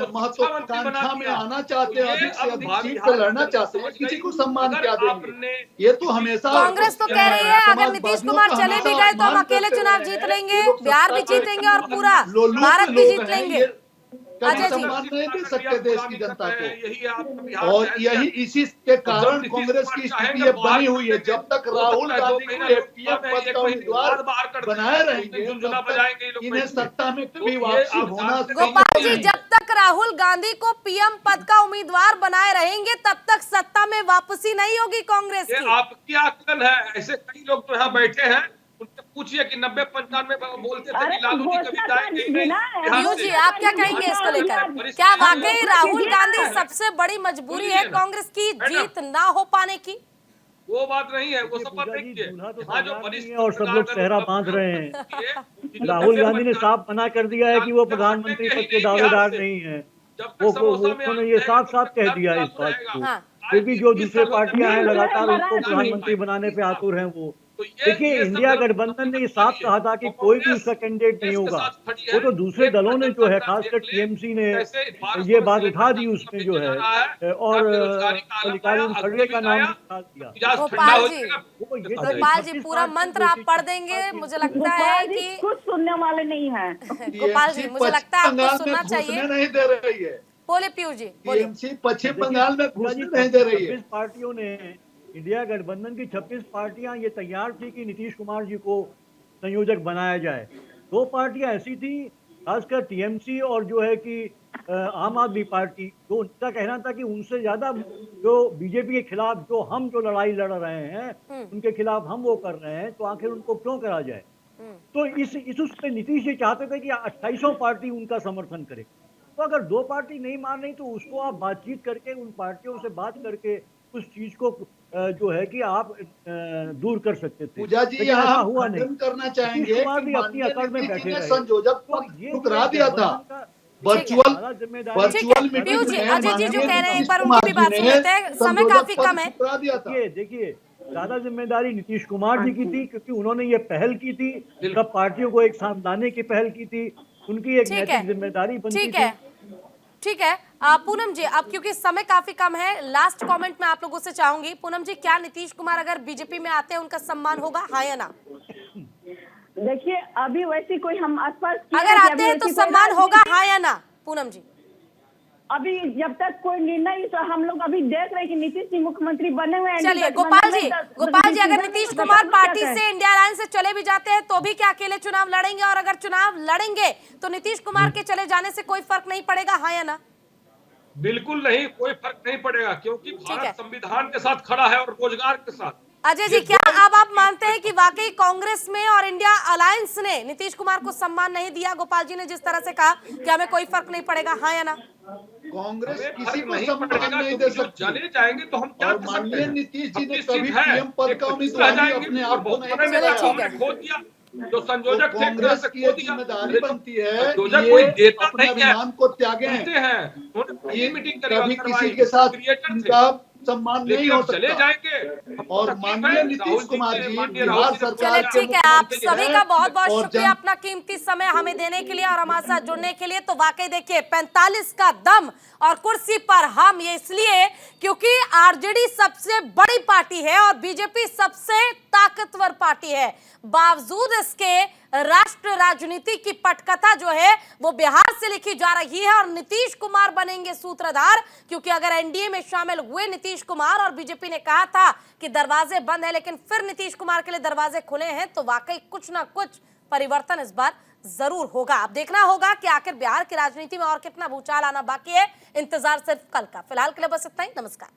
महत्वाकांक्षा में आना चाहते हैं, अधिक से अधिक सीट पर लड़ना चाहते हैं, किसी को सम्मान क्या देंगे? ये तो हमेशा कांग्रेस तो कह रही है अगर नीतीश कुमार चले भी गए तो हम अकेले चुनाव जीत लेंगे, बिहार भी जीतेंगे और पूरा भारत भी जीत लेंगे। कभी सम्मान नहीं दे सकते देश की जनता को, और यही इसी के कारण कांग्रेस की स्थिति ये बनी हुई है। जब तक राहुल गांधी को एफपीएफ पद का उम्मीदवार बनाए रहेंगे, तब तक इन्हें सत्ता में कभी वापसी होना। गोपाल जी, जब तक राहुल गांधी को पीएम पद का उम्मीदवार बनाए रहेंगे तब तक सत्ता में वापसी नहीं होगी कांग्रेस की। आपकी आकलन है, ऐसे कई लोग तो यहाँ बैठे हैं, उनसे पूछिए कि 90-95 बोलते थे कि लालू जी कभी जाएंगे। जी, आप क्या कहेंगे इसको लेकर? क्या वाकई राहुल गांधी सबसे बड़ी मजबूरी है कांग्रेस की जीत ना हो पाने की? वो बात नहीं है, वो सब बात पूजा जी, देखिए। दूल्हा तो यहाँ जो तैयार नहीं वरिष्ठ है और सब लोग पत्रकार सेहरा अगर बांध रहे हैं। ये राहुल गांधी ने साफ मना कर दिया है कि वो प्रधानमंत्री पद के दावेदार से। नहीं है। जब तक वो समोसा में उन्होंने आलू ये रहेगा, साफ तब साफ तक कह प्याज दिया है इस चालू बात रहेगा। को। हाँ। क्योंकि जो दूसरे पार्टियां हैं में लगातार महाराज उनको जी। प्रधानमंत्री बनाने पे आतुर हैं वो। तो ये देखिए, इंडिया संदर्भ गठबंधन ने ये हकीकत साफ नहीं कहा है। था कि और कोई भी कांग्रेस उसका कैंडिडेट नहीं देश के होगा। साथ खड़ी वो है। तो दूसरे एक दलों ने जो है, जनता खासकर देख ले, टीएमसी ने कैसे 1200 ये में बात से उठा लेकर दी 700 उसमें में जो बेचा है, जा रहा है। और बेरोजगारी का आलम आया, मल्लिकार्जुन खड़गे का अग्निवीर नाम आया, निकाल दिया। मिजाज ठंडा गोपाल हो जी, जाएगा। वो ये गोपाल जी 36 पूरा पार्टियों मंत्र को आप पढ़ 36 देंगे, पार्टियों मुझे को- लगता है गोपाल जी कि कुछ सुनने वाले नहीं है। गोपाल जी मुझे लगता है आपको बंगाल सुनना में चाहिए। घुसने नहीं दे रही है। बोले पीयूष जी, बोलिए। टीएमसी पश्चिम देखिए, बंगाल में पूजा जी, घुसने नहीं दे रही है। 36 पार्टियों ने, इंडिया गठबंधन की 36 पार्टियां ये तैयार थी कि नीतीश कुमार जी को संयोजक बनाया जाए। 2 पार्टियां ऐसी थी, खासकर टीएमसी और जो है कि आम आदमी पार्टी, जो उनका कहना था कि उनसे ज्यादा जो बीजेपी के खिलाफ जो लड़ाई लड़ रहे हैं उनके खिलाफ हम वो कर रहे हैं, तो आखिर उनको क्यों करा जाए। तो इस उस पे नीतीश जी चाहते थे कि 2800 पार्टी उनका समर्थन करे। तो अगर 2 पार्टी नहीं मान रही तो उसको आप बातचीत करके, उन पार्टियों से बात करके उस चीज को जो है कि आप दूर कर सकते थे। पूजा जी लेकिन यहाँ ऐसा हम हुआ नहीं। खंडन करना नीतीश चाहेंगे कुमार कि भी अपनी माननीय अकड़ में नीतीश बैठे जी ने रहे। संयोजक तो पद ये ठुकरा दिया था। ठीक वर्चुअल है, वर्चुअल पीयूष मीटिंग जी, में अजय जी जो माननीय कह रहे हैं एक नीतीश बार कुमार उनकी भी जी बात सुन ने लेते हैं, समय संयोजक काफी पद कम है। ठुकरा दिया था। देखिए ज्यादा जिम्मेदारी नीतीश कुमार जी की थी, क्योंकि उन्होंने ये पहल की थी, सब पार्टियों को एक साथ लाने की पहल की थी, उनकी एक ठीक नैतिक है, जिम्मेदारी बनती ठीक थी। है, ठीक है। पूनम जी, अब क्योंकि समय काफी कम है, लास्ट कमेंट मैं आप लोगों से चाहूंगी। पूनम जी, क्या नीतीश कुमार अगर बीजेपी में आते हैं उनका सम्मान होगा, हाँ या ना? देखिए अभी वैसी कोई हम आसपास अगर आते हैं तो सम्मान होगा, हाँ या ना? पूनम जी, अभी जब तक कोई निर्णय, तो हम लोग अभी देख रहे हैं कि नीतीश जी मुख्यमंत्री बने हुए हैं। चलिए गोपाल जी, अगर नीतीश कुमार पार्टी से इंडिया अलायंस से चले भी जाते हैं तो भी क्या अकेले चुनाव लड़ेंगे? और अगर चुनाव लड़ेंगे तो नीतीश कुमार के चले जाने से कोई फर्क नहीं पड़ेगा, हाँ या ना? बिल्कुल नहीं, कोई फर्क नहीं पड़ेगा, क्योंकि है। भारत संविधान के साथ खड़ा है और रोजगार के साथ। अजय जी, क्या अब आप मानते हैं कि वाकई कांग्रेस में और इंडिया अलायंस ने नीतीश कुमार को सम्मान नहीं दिया? गोपाल जी ने जिस तरह से कहा कि हमें कोई फर्क नहीं पड़ेगा, हाँ या ना? कांग्रेस हमें किसी फर्क को नहीं सम्मान पड़ेगा, नहीं दे क्योंकि जो सकती। चले जाएंगे तो हम क्या और कर सकते माननीय हैं? नीतीश जी ने अपनी कभी सीट है, पीएम पद एक का 25 रह उम्मीदवार जाएंगे, अपने और आप को बहुत नहीं बड़े चलिए, मैदान ठीक में है। खो दिया। जो संयोजक थे, कांग्रेस से की खो ये दिया। जिम्मेदारी बनती है संयोजक कि कोई ये देता अपने नहीं है, अभिमान को त्यागें कहते हैं उन्होंने कि मीटिंग करी और कभी करवाई, किसी के साथ क्रिएटर थे। उनका सम्मान नहीं लेकिन हो अब चले सकता। जाएंगे। और माननीय नीतीश कुमार जी बिहार सरकार चलिए, के ठीक है, आप मुख्यमंत्री सभी हैं का बहुत बहुत और शुक्रिया अपना कीमती समय हमें देने के लिए और हमारे साथ जुड़ने के लिए। तो वाकई देखिए 45 का दम और कुर्सी पर हम, ये इसलिए क्योंकि आरजेडी सबसे बड़ी पार्टी है और बीजेपी सबसे ताकतवर पार्टी है। बावजूद इसके राष्ट्र राजनीति की पटकथा जो है वो बिहार से लिखी जा रही है और नीतीश कुमार बनेंगे सूत्रधार, क्योंकि अगर एनडीए में शामिल हुए नीतीश कुमार और बीजेपी ने कहा था कि दरवाजे बंद है, लेकिन फिर नीतीश कुमार के लिए दरवाजे खुले हैं, तो वाकई कुछ ना कुछ परिवर्तन इस बार जरूर होगा। अब देखना होगा कि आखिर बिहार की राजनीति में और कितना भूचाल आना बाकी है। इंतजार सिर्फ कल का। फिलहाल के लिए बस इतना ही। नमस्कार।